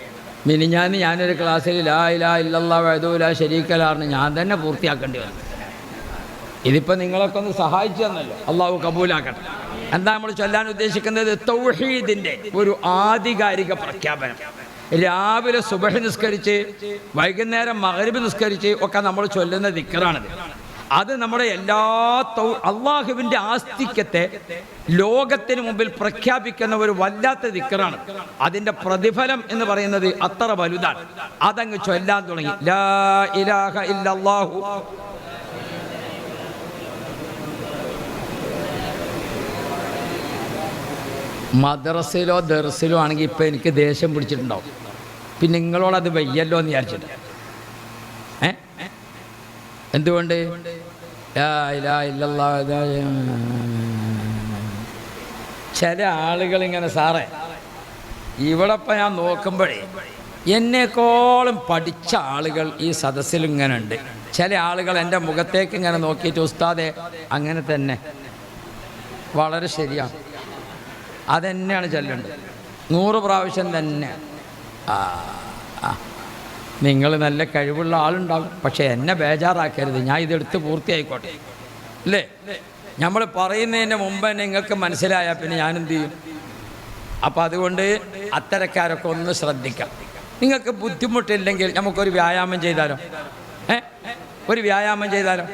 S1: മിനിഞ്ഞാന്ന് ഞാനൊരു ക്ലാസ്സിൽ ലാ ഇലാഹ ഇല്ലല്ലാഹു വഹ്ദഹു ലാ ശരീക ലഹ് ഞാൻ തന്നെ പൂർത്തിയാക്കേണ്ടി വന്നു. ഇതിപ്പോൾ നിങ്ങളൊക്കെ ഒന്ന് സഹായിച്ചു തന്നല്ലോ, അള്ളാഹു കബൂലാക്കട്ടെ. എന്താ നമ്മൾ ചൊല്ലാൻ ഉദ്ദേശിക്കുന്നത്? തൗഹീദിൻ്റെ ഒരു ആധികാരിക പ്രഖ്യാപനം. രാവിലെ സുബഹി നിസ്കരിച്ച് വൈകുന്നേരം മഗ്രിബ് നിസ്കരിച്ച് ഒക്കെ നമ്മൾ ചൊല്ലുന്ന ദിക്റാണിത്. അത് നമ്മുടെ എല്ലാ അള്ളാഹുവിൻ്റെ ആസ്തിക്യത്തെ ലോകത്തിന് മുമ്പിൽ പ്രഖ്യാപിക്കുന്ന ഒരു വല്ലാത്ത ദിക്റാണ്. അതിൻ്റെ പ്രതിഫലം എന്ന് പറയുന്നത് അത്ര വലുതാണ്. അതങ്ങ് ചൊല്ലാൻ തുടങ്ങി. ലാ ഇലാഹ ഇല്ലല്ലാഹു. മദ്രസയിലോ ദർസിലോ ആണെങ്കിൽ ഇപ്പം എനിക്ക് ദേഷ്യം പിടിച്ചിട്ടുണ്ടാവും. പിന്നെ നിങ്ങളോടത് വയ്യല്ലോ എന്ന് വിചാരിച്ചിട്ട്. എന്തുകൊണ്ട്? ചില ആളുകൾ ഇങ്ങനെ, സാറേ ഇവിടെ ഇപ്പം ഞാൻ നോക്കുമ്പോഴേ എന്നെക്കോളം പഠിച്ച ആളുകൾ ഈ സദസ്സിൽ ഇങ്ങനെ ഉണ്ട്. ചില ആളുകൾ എൻ്റെ മുഖത്തേക്ക് ഇങ്ങനെ നോക്കിയിട്ട് ഉസ്താദെ അങ്ങനെ തന്നെ, വളരെ ശരിയാണ്, അതെന്നെയാണ് ചൊല്ലേണ്ടത് 100 പ്രാവശ്യം തന്നെ. നിങ്ങൾ നല്ല കഴിവുള്ള ആളുണ്ടാകും, പക്ഷേ എന്നെ ബേജാറാക്കരുത്, ഞാൻ ഇതെടുത്ത് പൂർത്തിയായിക്കോട്ടെ അല്ലേ? നമ്മൾ പറയുന്നതിന് മുമ്പ് നിങ്ങൾക്ക് മനസ്സിലായാൽ പിന്നെ ഞാനെന്ത് ചെയ്യും? അപ്പം അതുകൊണ്ട് അത്തരക്കാരൊക്കെ ഒന്ന് ശ്രദ്ധിക്കാം. നിങ്ങൾക്ക് ബുദ്ധിമുട്ടില്ലെങ്കിൽ നമുക്കൊരു വ്യായാമം ചെയ്താലോ? ഒരു വ്യായാമം ചെയ്താലോ?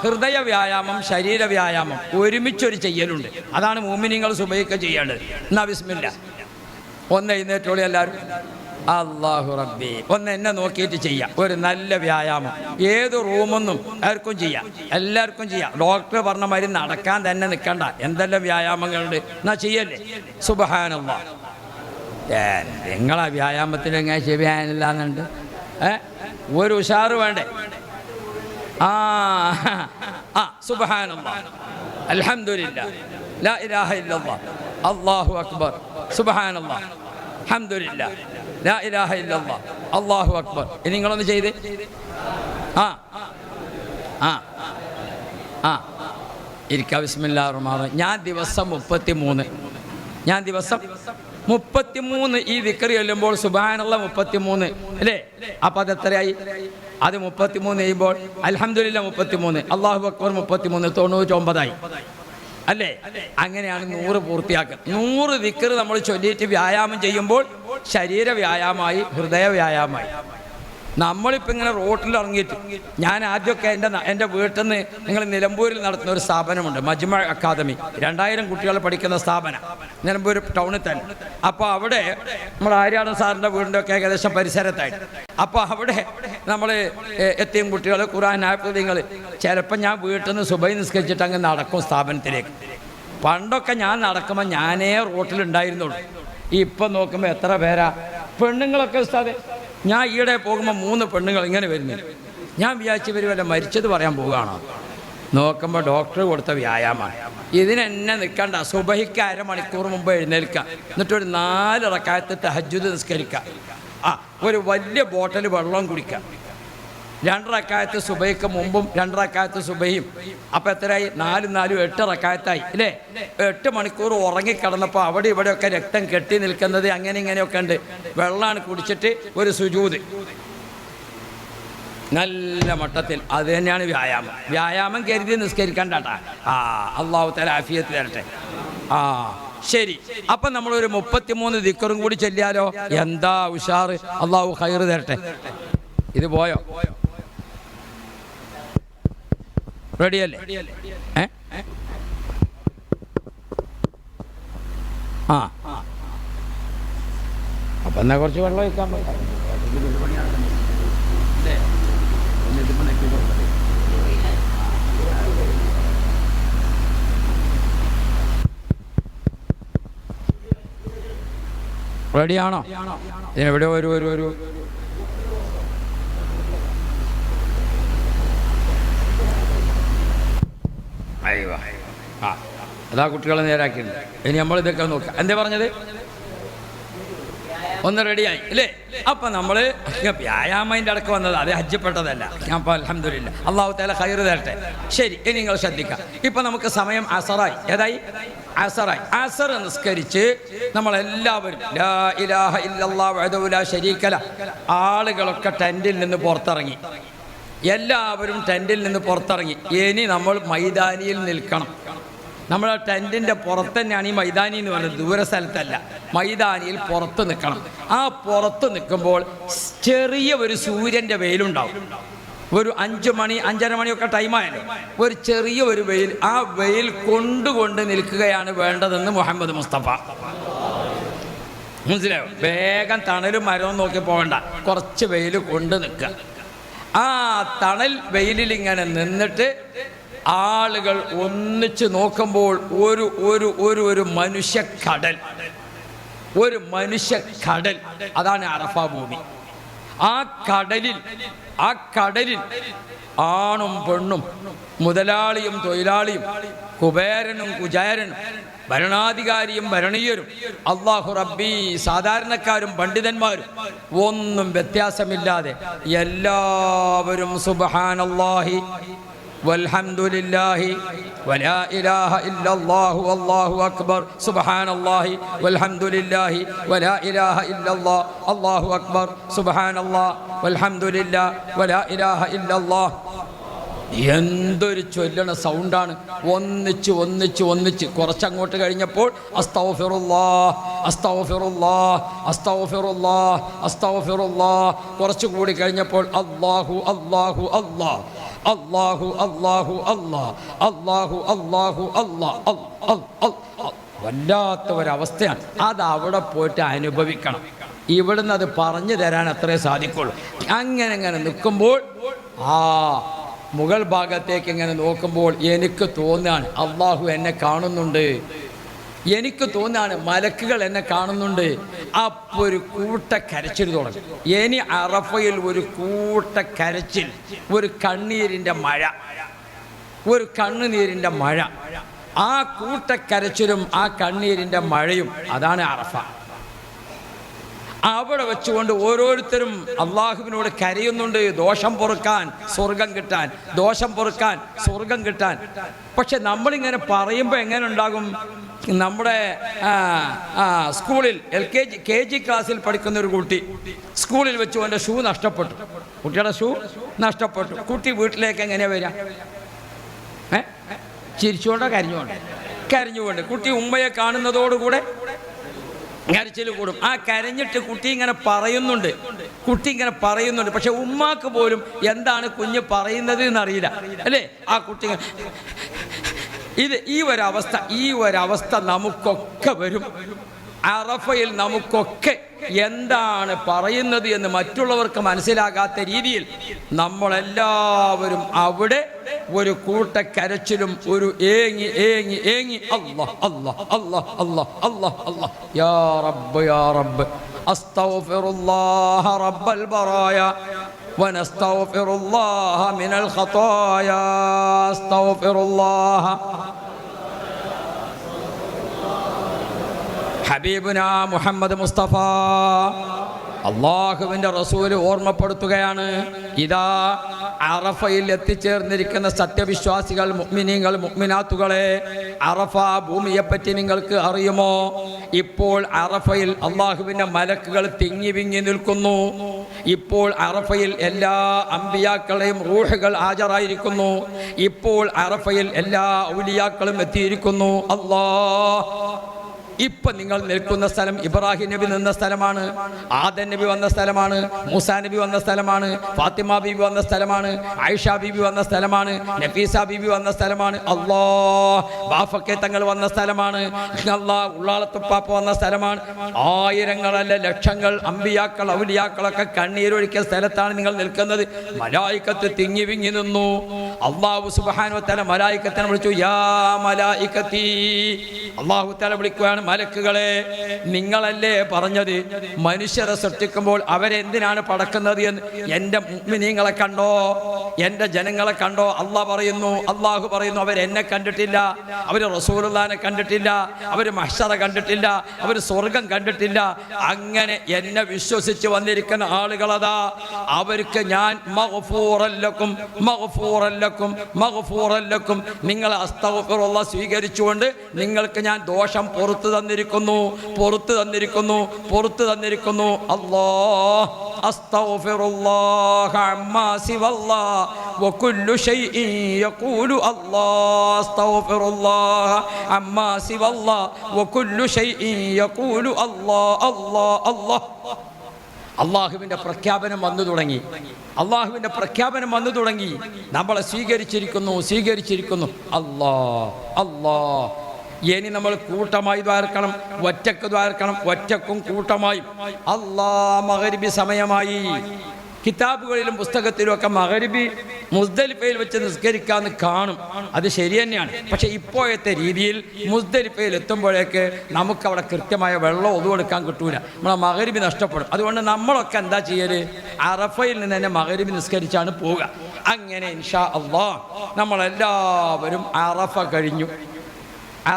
S1: ഹൃദയ വ്യായാമം, ശരീര വ്യായാമം ഒരുമിച്ചൊരു ചെയ്യലുണ്ട്. അതാണ് മുഅ്മിനീങ്ങൾ സുബഹിക്ക് ചെയ്യേണ്ടത്. എന്നാ ബിസ്മില്ല, ഒന്ന് എഴുന്നേറ്റോളി എല്ലാവരും. അല്ലാഹു റബ്ബി, ഒന്ന് എന്നെ നോക്കിയിട്ട് ചെയ്യാം. ഒരു നല്ല വ്യായാമം ഏത് റൂമൊന്നും ആർക്കും ചെയ്യാം, എല്ലാവർക്കും ചെയ്യാം. ഡോക്ടർ പറഞ്ഞ മാതിരി നടക്കാൻ തന്നെ നിൽക്കണ്ട, എന്തെല്ലാം വ്യായാമങ്ങളുണ്ട്, എന്നാ ചെയ്യല്ലേ? സുബ്ഹാനല്ലാഹ്. നിങ്ങളാ വ്യായാമത്തിന് എങ്ങനെ ശരിയാനില്ലാന്നുണ്ട്? ഒരു ഉഷാറ് വേണ്ടേ? സുബ്ഹാനല്ലാഹ്, അൽഹംദുലില്ലാഹ്, ലാ ഇലാഹ ഇല്ലല്ലാഹ്, അല്ലാഹു അക്ബർ, സുബ്ഹാനല്ലാഹ്, അൽഹംദുലില്ലാഹ്, ലാ ഇലാഹ ഇല്ലല്ലാഹ്, അല്ലാഹു അക്ബർ. ഇനി നിങ്ങളൊന്ന് ചെയ്ത് ഇരിക്കുക. ബിസ്മില്ലാഹിർ റഹ്മാനിർ റഹീം. ഞാൻ ദിവസം 33 ഈ ദിക്ർ ചൊല്ലുമ്പോൾ സുബ്ഹാനല്ലാഹ് 33 അല്ലേ? അപ്പം അതെത്രയായി? അത് 33 ചെയ്യുമ്പോൾ അൽഹംദുലില്ലാഹ് 33, അല്ലാഹു അക്ബർ 33, 99ആയി അല്ലേ? അങ്ങനെയാണ് 100 പൂർത്തിയാക്കുക. 100 ദിക്ർ നമ്മൾ ചൊല്ലിയിട്ട് വ്യായാമം ചെയ്യുമ്പോൾ ശരീര വ്യായാമമായി, ഹൃദയ വ്യായാമമായി. നമ്മളിപ്പോൾ ഇങ്ങനെ റോട്ടിൽ ഇറങ്ങിയിട്ട്, ഞാൻ ആദ്യമൊക്കെ എൻ്റെ വീട്ടിൽ നിന്ന്, നിങ്ങൾ നിലമ്പൂരിൽ നടത്തുന്ന ഒരു സ്ഥാപനമുണ്ട്, മജ്മ അക്കാദമി, 2000 കുട്ടികൾ പഠിക്കുന്ന സ്ഥാപനം, നിലമ്പൂർ ടൗണിൽ തന്നെ. അപ്പോൾ അവിടെ നമ്മൾ ആര്യാടൻ സാറിൻ്റെ വീടിൻ്റെ ഒക്കെ ഏകദേശം പരിസരത്തായിട്ട്. അപ്പോൾ അവിടെ നമ്മൾ എത്തിയും കുട്ടികൾ, ഖുർആൻ ഹാഫിളുകൾ, ചിലപ്പോൾ ഞാൻ വീട്ടിൽ നിന്ന് സുബഹി നിസ്കരിച്ചിട്ട് അങ്ങ് നടക്കും സ്ഥാപനത്തിലേക്ക്. പണ്ടൊക്കെ ഞാൻ നടക്കുമ്പോൾ ഞാനേ റോട്ടിലുണ്ടായിരുന്നുള്ളൂ. ഇപ്പം നോക്കുമ്പോൾ എത്ര പേരാ പെണ്ണുങ്ങളൊക്കെ ഉസ്താദേ. ഞാൻ ഈയിടെ പോകുമ്പോൾ 3 പെണ്ണുങ്ങൾ ഇങ്ങനെ വരുന്നില്ല. ഞാൻ വിചാരിച്ച് ഇവർ വല്ല മരിച്ചത് പറയാൻ പോവുകയാണോ? നോക്കുമ്പോൾ ഡോക്ടർ കൊടുത്ത വ്യായാമമാണ്. ഇതിനെന്നെ നിൽക്കണ്ട, സുബഹിക്ക് 1/2 മണിക്കൂർ മുമ്പ് എഴുന്നേൽക്കുക, എന്നിട്ടൊരു 4 റക്അത്ത് തഹജ്ജുദ് നിസ്കരിക്കുക, ഒരു വലിയ ബോട്ടിൽ വെള്ളം കുടിക്കുക, 2 റക്അത്ത് സുബഹിക്ക് മുമ്പും 2 റക്അത്ത് സുബഹിയും. അപ്പം എത്രയായി? 4 4 8 റക്അത്തായി അല്ലേ? 8 മണിക്കൂർ ഉറങ്ങിക്കിടന്നപ്പോൾ അവിടെ ഇവിടെയൊക്കെ രക്തം കെട്ടി നിൽക്കുന്നത് അങ്ങനെ ഇങ്ങനെയൊക്കെ ഉണ്ട്. വെള്ളമാണ് കുടിച്ചിട്ട് ഒരു സുജൂദ് നല്ല മട്ടത്തിൽ. അത് തന്നെയാണ് വ്യായാമം. വ്യായാമം കരുതി നിസ്കരിക്കണ്ടാട്ടാ. അള്ളാഹു തആല ആഫിയത്ത് തരട്ടെ. ശരി, അപ്പം നമ്മളൊരു 33 ദിക്റും കൂടി ചൊല്ലിയാലോ? എന്താ ഉഷാറ്! അള്ളാഹു ഖൈർ തരട്ടെ. ഇത് പോയോ? റെഡിയല്ലേ? അപ്പം എന്നാൽ കുറച്ച് വെള്ളം ഒഴിക്കാൻ പറ്റും. റെഡിയാണോ? ഇതിനെവിടെ ഒരു അതാ കുട്ടികളെ നേരാക്കിയിട്ടുണ്ട്. ഇനി നമ്മളിതൊക്കെ നോക്കാം. എന്താ പറഞ്ഞത്? ഒന്ന് റെഡിയായി അല്ലേ? അപ്പം നമ്മൾ വ്യായാമത്തിൻ്റെ അടക്ക് വന്നത് അത് ഹജ്ജപ്പെട്ടതല്ല. ഞാൻ ഇപ്പോൾ അൽഹംദുലില്ലാ അള്ളാഹു തആല ഖൈർ തരട്ടെ. ശരി, ഇനി നിങ്ങൾ ശ്രദ്ധിക്കാം. ഇപ്പം നമുക്ക് സമയം അസറായി. ഏതായി? അസറായി. അസർ നിസ്കരിച്ച് നമ്മളെല്ലാവരും ലാ ഇലാഹ ഇല്ലല്ലാഹു വഹ്ദഹു ലാ ശരീക ലഹ്, ആളുകളൊക്കെ ടെൻറ്റിൽ നിന്ന് പുറത്തിറങ്ങി. എല്ലാവരും ടെൻറ്റിൽ നിന്ന് പുറത്തിറങ്ങി. ഇനി നമ്മൾ മൈതാനിയിൽ നിൽക്കണം. നമ്മളെ ടെൻറ്റിൻ്റെ പുറത്ത് തന്നെയാണ് ഈ മൈതാനി എന്ന് പറയുന്നത്, ദൂര സ്ഥലത്തല്ല. മൈതാനിയിൽ പുറത്ത് നിൽക്കണം. ആ പുറത്ത് നിൽക്കുമ്പോൾ ചെറിയ ഒരു സൂര്യൻ്റെ വെയിലുണ്ടാവും. ഒരു 5 മണി 5:30 മണിയൊക്കെ ടൈമായാലും ഒരു ചെറിയ ഒരു വെയിൽ, ആ വെയിൽ കൊണ്ടുകൊണ്ട് നിൽക്കുകയാണ് വേണ്ടതെന്ന് മുഹമ്മദ് മുസ്തഫ. മനസ്സിലായോ? വേഗം തണലും മരവും നോക്കി പോകണ്ട, കുറച്ച് വെയിൽ കൊണ്ട് നിൽക്കുക. ആ തണൽ വെയിലിൽ ഇങ്ങനെ നിന്നിട്ട് ആളുകൾ ഒന്നിച്ച് നോക്കുമ്പോൾ ഒരു ഒരു ഒരു ഒരു മനുഷ്യക്കടൽ, ഒരു മനുഷ്യക്കടൽ, അതാണ് അറഫ ഭൂമി. ആ കടലിൽ ആണും പെണ്ണും, മുതലാളിയും തൊഴിലാളിയും, കുബേരനും കുചാരനും, ഭരണാധികാരിയും ഭരണീയരും, അല്ലാഹു റബ്ബി, സാധാരണക്കാരും പണ്ഡിതന്മാരും ഒന്നും വ്യത്യാസമില്ലാതെ എല്ലാവരും സുബ്ഹാനല്ലാഹി വൽഹംദുലില്ലാഹി വലാ ഇലാഹ ഇല്ലല്ലാഹു വല്ലാഹു അക്ബർ, സുബ്ഹാനല്ലാഹി വൽഹംദുലില്ലാഹി വലാ ഇലാഹ ഇല്ലല്ലാഹ് അല്ലാഹു അക്ബർ, സുബ്ഹാനല്ലാഹ് വൽഹംദുലില്ലാഹി വലാ ഇലാഹ ഇല്ലല്ലാഹ്. എന്തൊരു ചൊല്ലണ സൗണ്ടാണ്! ഒന്നിച്ച് ഒന്നിച്ച് ഒന്നിച്ച്. കുറച്ചങ്ങോട്ട് കഴിഞ്ഞപ്പോൾ അസ്തഗ്ഫിറുല്ലാഹ് അസ്തഗ്ഫിറുല്ലാഹ് അസ്തഗ്ഫിറുല്ലാഹ് അസ്തഗ്ഫിറുല്ലാഹ്. കുറച്ചുകൂടി കഴിഞ്ഞപ്പോൾ അല്ലാഹു അല്ലാഹു അല്ലാഹ് അല്ലാഹു അല്ലാഹു അല്ലാഹ് അല്ലാഹു അല്ലാഹു അല്ലാഹ്. വല്ലാത്ത ഒരവസ്ഥയാണ്. അത് അവിടെ പോയിട്ട് അനുഭവിക്കണം. ഇവിടുന്ന് അത് പറഞ്ഞു തരാൻ അത്രേ സാധിക്കുള്ളൂ. അങ്ങനെ നിൽക്കുമ്പോൾ ആ മുകൾ ഭാഗത്തേക്ക് ഇങ്ങനെ നോക്കുമ്പോൾ എനിക്ക് തോന്നുകയാണ് അള്ളാഹു എന്നെ കാണുന്നുണ്ട്, എനിക്ക് തോന്നുകയാണ് മലക്കുകൾ എന്നെ കാണുന്നുണ്ട്. അപ്പോൾ ഒരു കൂട്ടക്കരച്ചിൽ തുടങ്ങി. ഇനി അറഫയിൽ ഒരു കൂട്ടക്കരച്ചിൽ, ഒരു കണ്ണീരിൻ്റെ മഴ, ഒരു കണ്ണുനീരിൻ്റെ മഴ. ആ കൂട്ടക്കരച്ചിലും ആ കണ്ണീരിൻ്റെ മഴയും അതാണ് അറഫ. അവിടെ വെച്ചുകൊണ്ട് ഓരോരുത്തരും അള്ളാഹുവിനോട് കരയുന്നുണ്ട്, ദോഷം പൊറുക്കാൻ സ്വർഗം കിട്ടാൻ, ദോഷം പൊറുക്കാൻ സ്വർഗം കിട്ടാൻ. പക്ഷെ നമ്മളിങ്ങനെ പറയുമ്പോൾ എങ്ങനെ ഉണ്ടാകും? നമ്മുടെ സ്കൂളിൽ KG ക്ലാസ്സിൽ പഠിക്കുന്ന ഒരു കുട്ടി സ്കൂളിൽ വെച്ച് അവൻ്റെ ഷൂ നഷ്ടപ്പെട്ടു. കുട്ടിയുടെ ഷൂ നഷ്ടപ്പെട്ടു. കുട്ടി വീട്ടിലേക്ക് എങ്ങനെയാണ് വരിക? ചിരിച്ചുകൊണ്ടോ കരഞ്ഞുകൊണ്ട്? കരഞ്ഞുകൊണ്ട്. കുട്ടി ഉമ്മയെ കാണുന്നതോടുകൂടെ കരച്ചിൽ കൂടും. ആ കരഞ്ഞിട്ട് കുട്ടി ഇങ്ങനെ പറയുന്നുണ്ട്. പക്ഷെ ഉമ്മാക്ക് പോലും എന്താണ് കുഞ്ഞ് പറയുന്നത് എന്നറിയില്ല, അല്ലേ? ആ കുട്ടി ഈ ഒരവസ്ഥ നമുക്കൊക്കെ വരും. അറഫയിൽ നമുക്കൊക്കെ എന്താണ് പറയുന്നത് എന്ന് മറ്റുള്ളവർക്ക് മനസ്സിലാകാത്ത രീതിയിൽ നമ്മളെല്ലാവരും അവിടെ ഒരു കൂട്ടക്കരച്ചിലും ഒരു ഏങ്ങി ഏങ്ങി ഏങ്ങി അല്ലാഹ് അല്ലാഹ് അല്ലാഹ് അല്ലാഹ് അല്ലാഹ് അല്ലാഹ് യാ റബ്ബ് അസ്തഗ്ഫിറുല്ലാഹ റബ്ബൽ ബറായ വനസ്തഗ്ഫിറുല്ലാഹ മിനൽ ഖതായ അസ്തഗ്ഫിറുല്ലാഹ. ഹബീബുന മുഹമ്മദ് മുസ്തഫ അള്ളാഹുവിൻ്റെ റസൂല് ഓർമ്മപ്പെടുത്തുകയാണ്, ഇതാ അറഫയിൽ എത്തിച്ചേർന്നിരിക്കുന്ന സത്യവിശ്വാസികൾ, മുഅ്മിനീങ്ങൾ, മുഅ്മിനാത്തുകളെ, അറഫ ഭൂമിയെപ്പറ്റി നിങ്ങൾക്ക് അറിയുമോ? ഇപ്പോൾ അറഫയിൽ അള്ളാഹുവിൻ്റെ മലക്കുകൾ തിങ്ങി വിങ്ങി നിൽക്കുന്നു. ഇപ്പോൾ അറഫയിൽ എല്ലാ അമ്പിയാക്കളെയും റൂഹുകൾ ഹാജരായിരിക്കുന്നു. ഇപ്പോൾ അറഫയിൽ എല്ലാ ഔലിയാക്കളും എത്തിയിരിക്കുന്നു. ഇപ്പം നിങ്ങൾ നിൽക്കുന്ന സ്ഥലം ഇബ്രാഹിം നബി നിന്ന സ്ഥലമാണ്, ആദം നബി വന്ന സ്ഥലമാണ്, മൂസാ നബി വന്ന സ്ഥലമാണ്, ഫാത്തിമ ബീബി വന്ന സ്ഥലമാണ്, ആയിഷ ബീബി വന്ന സ്ഥലമാണ്, നഫീസ ബീബി വന്ന സ്ഥലമാണ്, ബാഫക്കെ തങ്ങൾ വന്ന സ്ഥലമാണ്, ഉള്ളാളത്തുപ്പാപ്പ വന്ന സ്ഥലമാണ്. ആയിരങ്ങളല്ല ലക്ഷങ്ങൾ അമ്പിയാക്കൾ ഔലിയാക്കളൊക്കെ കണ്ണീരൊഴിക്കിയ സ്ഥലത്താണ് നിങ്ങൾ നിൽക്കുന്നത്. മലായിക്കത്ത് തിങ്ങി വിങ്ങി നിന്നു. അല്ലാഹു സുബ്ഹാനഹു വ തആല മലായിക്കത്തിനെ വിളിച്ചു, യാ മലായിക്കത്തി അല്ലാഹു തആല വിളിക്കുകയാണ്, മലക്കുകളെ നിങ്ങളല്ലേ പറഞ്ഞത് മനുഷ്യരെ സൃഷ്ടിക്കുമ്പോൾ അവരെന്തിനാണ് പടക്കുന്നത് എന്ന്? എൻ്റെ മുഅ്മിനീങ്ങളെ കണ്ടോ, എൻ്റെ ജനങ്ങളെ കണ്ടോ? അല്ലാഹു പറയുന്നു അവരെന്നെ കണ്ടിട്ടില്ല, അവർ റസൂലുള്ളാഹിനെ കണ്ടിട്ടില്ല, അവർ മഹ്ശറ കണ്ടിട്ടില്ല, അവർ സ്വർഗം കണ്ടിട്ടില്ല. അങ്ങനെ എന്നെ വിശ്വസിച്ച് വന്നിരിക്കുന്ന ആളുകളതാ അവർക്ക് ഞാൻ മഗ്ഫൂറല്ലക്കും നിങ്ങൾ അസ്തഗ്ഫിറുല്ലാഹ് സ്വീകരിച്ചുകൊണ്ട് നിങ്ങൾക്ക് ഞാൻ ദോഷം പുറത്തു തന്നിരിക്കുന്നു. അല്ലാഹ് അസ്തഗ്ഫിറുല്ലാഹ അമ്മാ സിവല്ലാഹ് വകുല്ലു ഷൈഇൻ യഖൂലു അല്ലാഹ് അസ്തഗ്ഫിറുല്ലാഹ അമ്മാ സിവല്ലാഹ് വകുല്ലു ഷൈഇൻ യഖൂലു അല്ലാഹ്. അള്ളാഹുവിൻ്റെ പ്രഖ്യാപനം വന്നു തുടങ്ങി. നമ്മളെ സ്വീകരിച്ചിരിക്കുന്നു. അല്ലാഹ്. ഇനി നമ്മൾ കൂട്ടമായി ദ്വാരക്കണം, ഒറ്റക്കും കൂട്ടമായും. മഗ്‌രിബി സമയമായി. കിതാബുകളിലും പുസ്തകത്തിലും ഒക്കെ മഗ്‌രിബി മുസ്ദലിഫയിൽ വെച്ച് നിസ്കരിക്കാമെന്ന് കാണും. അത് ശരി തന്നെയാണ്. പക്ഷേ ഇപ്പോഴത്തെ രീതിയിൽ മുസ്ദലിഫയിൽ എത്തുമ്പോഴേക്ക് നമുക്കവിടെ കൃത്യമായ വെള്ളം ഒതുവെടുക്കാൻ കിട്ടൂല, നമ്മളെ മഗ്‌രിബി നഷ്ടപ്പെടും. അതുകൊണ്ട് നമ്മളൊക്കെ എന്താ ചെയ്യൽ? അറഫയിൽ നിന്ന് തന്നെ മഗ്‌രിബി നിസ്കരിച്ചാണ് പോവുക. അങ്ങനെ ഇൻഷാ അല്ലാഹ് നമ്മളെല്ലാവരും അറഫ കഴിഞ്ഞു. ആ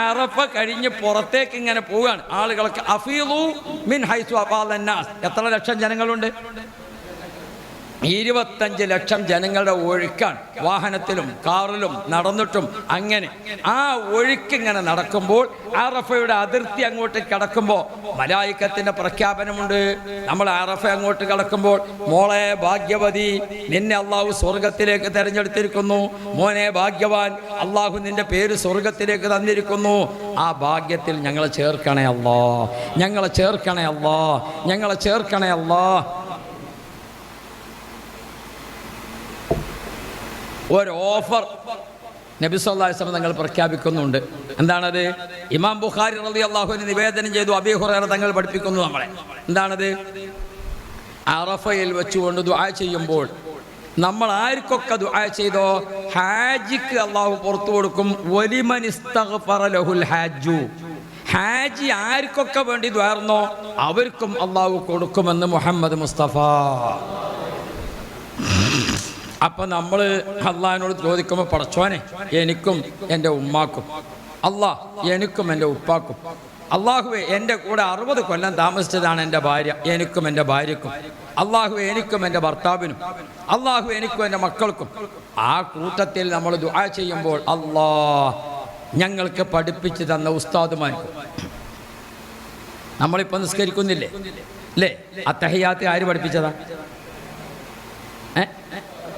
S1: അറഫ കഴിഞ്ഞ് പുറത്തേക്ക് ഇങ്ങനെ പോവുകയാണ്. ആളുകളൊക്കെ അഫീളു മിൻ ഹൈസു അഫാദന്നാസ്. എത്ര ലക്ഷം ജനങ്ങളുണ്ട്? 25 ലക്ഷം ജനങ്ങളുടെ ഒഴുക്കാണ്. വാഹനത്തിലും കാറിലും നടന്നിട്ടും അങ്ങനെ ആ ഒഴുക്കിങ്ങനെ നടക്കുമ്പോൾ അറഫയുടെ അതിർത്തി അങ്ങോട്ട് കടക്കുമ്പോൾ മലായിക്കത്തിൻ്റെ പ്രഖ്യാപനമുണ്ട്. നമ്മൾ അറഫ അങ്ങോട്ട് കടക്കുമ്പോൾ, മോളെ ഭാഗ്യവതി, നിന്നെ അള്ളാഹു സ്വർഗത്തിലേക്ക് തിരഞ്ഞെടുത്തിരിക്കുന്നു. മോനെ ഭാഗ്യവാൻ, അള്ളാഹു നിന്റെ പേര് സ്വർഗത്തിലേക്ക് തന്നിരിക്കുന്നു. ആ ഭാഗ്യത്തിൽ ഞങ്ങളെ ചേർക്കണേ അല്ലാ. ഒരു ഓഫർ നബി സല്ലല്ലാഹു അലൈഹി വസല്ലം തങ്ങൾ പ്രഖ്യാപിക്കുന്നുണ്ട്. എന്താണത്? ഇമാം ബുഖാരി റളിയല്ലാഹു അൻഹു നിവേദനം ചെയ്തു. അബീ ഹുറൈറ തങ്ങൾ പഠിപ്പിക്കുന്നു നമ്മളെ. എന്താണത്? അറഫയിൽ വെച്ചുകൊണ്ട് ദുആ ചെയ്യുമ്പോൾ നമ്മൾ ആർക്കൊക്കെ ദുആ ചെയ്തോ ഹാജിക്ക് അള്ളാഹു പുറത്തു കൊടുക്കും. വലിമൻ ഇസ്തഗ്ഫറ ലഹുൽ ഹാജു. ഹാജി ആർക്കൊക്കെ വേണ്ടി ദ്വാർന്നോ അവർക്കും അള്ളാഹു കൊടുക്കുമെന്ന് മുഹമ്മദ് മുസ്തഫ. അപ്പം നമ്മൾ അള്ളാഹിനോട് ചോദിക്കുമ്പോൾ, പടച്ചോനെ എനിക്കും എൻ്റെ ഉമ്മാക്കും, എനിക്കും എൻ്റെ ഉപ്പാക്കും, അള്ളാഹുവെ എൻ്റെ കൂടെ 60 കൊല്ലം താമസിച്ചതാണ് എൻ്റെ ഭാര്യ, എനിക്കും എൻ്റെ ഭാര്യക്കും, അള്ളാഹുവെ എനിക്കും എൻ്റെ ഭർത്താവിനും, അള്ളാഹു എനിക്കും എൻ്റെ മക്കൾക്കും. ആ കൂട്ടത്തിൽ നമ്മൾ ദുആ ചെയ്യുമ്പോൾ ഞങ്ങൾക്ക് പഠിപ്പിച്ചു തന്ന ഉസ്താദുമാർക്കും. നമ്മളിപ്പോൾ നിസ്കരിക്കുന്നില്ലേ അല്ലേ? അത്തഹിയാത്ത് ആര് പഠിപ്പിച്ചതാ?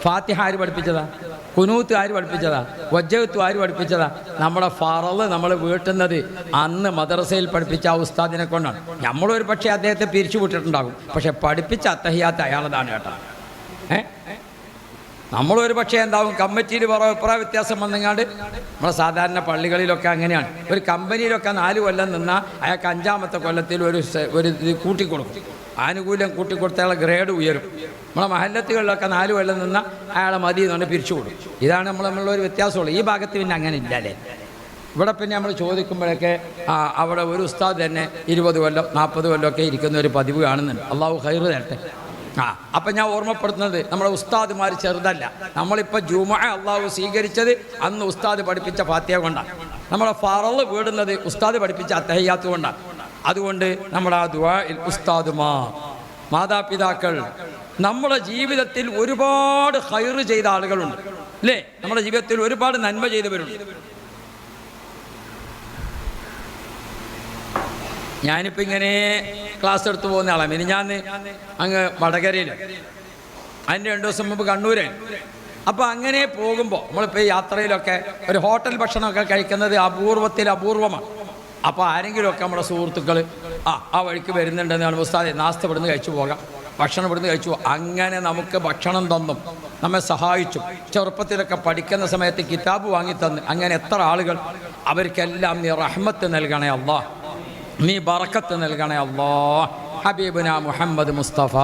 S1: ഫാത്തിഹ ആര് പഠിപ്പിച്ചതാ? കുനൂത്ത് ആര് പഠിപ്പിച്ചതാ? വജ്ജഹത്ത് ആര് പഠിപ്പിച്ചതാ? നമ്മുടെ ഫറള് നമ്മൾ വീട്ടുന്നത് അന്ന് മദ്രസയിൽ പഠിപ്പിച്ച ആ ഉസ്താദിനെ കൊണ്ടാണ്. നമ്മളൊരു പക്ഷേ അദ്ദേഹത്തെ പിരിച്ചു വിട്ടിട്ടുണ്ടാകും, പക്ഷെ പഠിപ്പിച്ച അത്തഹിയാത്ത് അയാളതാണ് കേട്ടോ. നമ്മളൊരു പക്ഷേ എന്താവും കമ്മിറ്റിയിൽ അഭിപ്രായ വ്യത്യാസം വന്നെങ്ങാണ്ട്. നമ്മളെ സാധാരണ പള്ളികളിലൊക്കെ അങ്ങനെയാണ്. ഒരു കമ്പനിയിലൊക്കെ 4 കൊല്ലം നിന്നാൽ അയാൾക്ക് 5ാമത്തെ കൊല്ലത്തിൽ ഒരു ഇത് കൂട്ടിക്കൊടുക്കും, ആനുകൂല്യം കൂട്ടിക്കൊടുത്ത അയാളെ ഗ്രേഡ് ഉയരും. നമ്മളെ മഹല്ലത്തുകളിലൊക്കെ 4 കൊല്ലം നിന്നാൽ അയാളെ മതി എന്നുകൊണ്ട് പിരിച്ചു കൊടുക്കും. ഇതാണ് നമ്മളൊരു വ്യത്യാസമുള്ളൂ. ഈ ഭാഗത്ത് പിന്നെ അങ്ങനെ ഇല്ലല്ലേ. ഇവിടെ പിന്നെ നമ്മൾ ചോദിക്കുമ്പോഴൊക്കെ അവിടെ ഒരു ഉസ്താദ് തന്നെ 20 കൊല്ലം 40 കൊല്ലമൊക്കെ ഇരിക്കുന്ന ഒരു പതിവ് കാണുന്നുണ്ട്. അള്ളാഹു ഖൈർ തരട്ടെ. അപ്പം ഞാൻ ഓർമ്മപ്പെടുത്തുന്നത് നമ്മുടെ ഉസ്താദുമാർ ചെറുതല്ല. നമ്മളിപ്പോൾ ജുമുഅ അള്ളാഹു സ്വീകരിച്ചത് അന്ന് ഉസ്താദ് പഠിപ്പിച്ച ഫാത്തിഹ കൊണ്ടാണ്. നമ്മളെ ഫറള് വീടുന്നത് ഉസ്താദ് പഠിപ്പിച്ച അത്തഹിയാത്ത് കൊണ്ടാണ്. അതുകൊണ്ട് നമ്മുടെ ആ ദുആഇൽ ഉസ്താദുമാർ, മാതാപിതാക്കൾ, നമ്മുടെ ജീവിതത്തിൽ ഒരുപാട് ഖൈർ ചെയ്ത ആളുകളുണ്ട് അല്ലേ? നമ്മുടെ ജീവിതത്തിൽ ഒരുപാട് നന്മ ചെയ്തവരുണ്ട്. ഞാനിപ്പോൾ ഇങ്ങനെ ക്ലാസ് എടുത്തു പോകുന്ന ആളാണ്. മിനിഞ്ഞാന്ന് അങ്ങ് വടകരയിൽ, അതിൻ്റെ 2 ദിവസം മുമ്പ് കണ്ണൂരാണ്. അപ്പോൾ അങ്ങനെ പോകുമ്പോൾ നമ്മളിപ്പോൾ ഈ യാത്രയിലൊക്കെ ഒരു ഹോട്ടൽ ഭക്ഷണമൊക്കെ കഴിക്കുന്നത് അപൂർവമാണ്. അപ്പോൾ ആരെങ്കിലുമൊക്കെ നമ്മുടെ സുഹൃത്തുക്കൾ ആ വഴിക്ക് വരുന്നുണ്ടെന്നാണ്, ഉസ്താദേ നാസ്ത ഇവിടുന്ന് കഴിച്ചു പോകാം, ഭക്ഷണം ഇവിടുന്ന് കഴിച്ചു പോകാം. അങ്ങനെ നമുക്ക് ഭക്ഷണം തന്നും നമ്മെ സഹായിച്ചു. ചെറുപ്പത്തിലൊക്കെ പഠിക്കുന്ന സമയത്ത് കിതാബ് വാങ്ങിത്തന്ന് അങ്ങനെ എത്ര ആളുകൾ. അവർക്കെല്ലാം നീ റഹ്മത്ത് നൽകണേ അല്ലാ, നീ ബറക്കത്ത് നൽകണേ അല്ലാ. ഹബീബുന മുഹമ്മദ് മുസ്തഫ.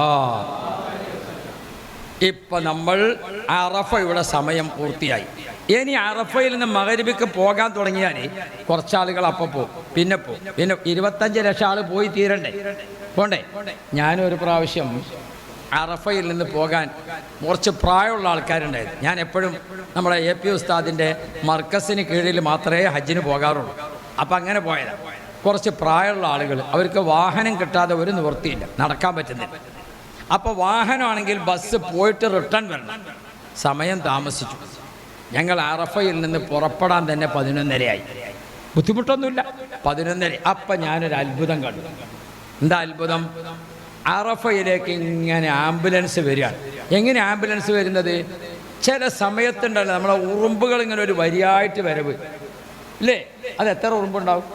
S1: ഇപ്പം നമ്മൾ അറഫയുടെ സമയം പൂർത്തിയായി. ഇനി അറഫയിൽ നിന്ന് മഗ്‌രിബിക്ക് പോകാൻ തുടങ്ങിയാൽ കുറച്ചാളുകൾ അപ്പം പോകും, പിന്നെ 25 ലക്ഷം ആൾ പോയി തീരണ്ടേ, പോണ്ടേ. ഞാനൊരു പ്രാവശ്യം അറഫയിൽ നിന്ന് പോകാൻ കുറച്ച് പ്രായമുള്ള ആൾക്കാരുണ്ടായിരുന്നു. ഞാൻ എപ്പോഴും നമ്മുടെ AP ഉസ്താദിൻ്റെ മർക്കസിന് കീഴിൽ മാത്രമേ ഹജ്ജിന് പോകാറുള്ളൂ. അപ്പം അങ്ങനെ പോയതാണ്. കുറച്ച് പ്രായമുള്ള ആളുകൾ, അവർക്ക് വാഹനം കിട്ടാതെ ഒരു നിവൃത്തിയില്ല, നടക്കാൻ പറ്റുന്നില്ല. അപ്പോൾ വാഹനമാണെങ്കിൽ ബസ് പോയിട്ട് റിട്ടേൺ വരണം, സമയം താമസിച്ചു. ഞങ്ങൾ അറഫയിൽ നിന്ന് പുറപ്പെടാൻ തന്നെ 11:30 ബുദ്ധിമുട്ടൊന്നുമില്ല, 11:30. അപ്പം ഞാനൊരു അത്ഭുതം കണ്ടു. എന്താ അത്ഭുതം? അറഫയിലേക്ക് ഇങ്ങനെ ആംബുലൻസ് വരികയാണ്. എങ്ങനെ ആംബുലൻസ് വരുന്നത്? ചില സമയത്തുണ്ടല്ലോ നമ്മളെ ഉറുമ്പുകൾ ഇങ്ങനെ ഒരു വരിയായിട്ട് വരവ് ഇല്ലേ? അത് എത്ര ഉറുമ്പുണ്ടാവും?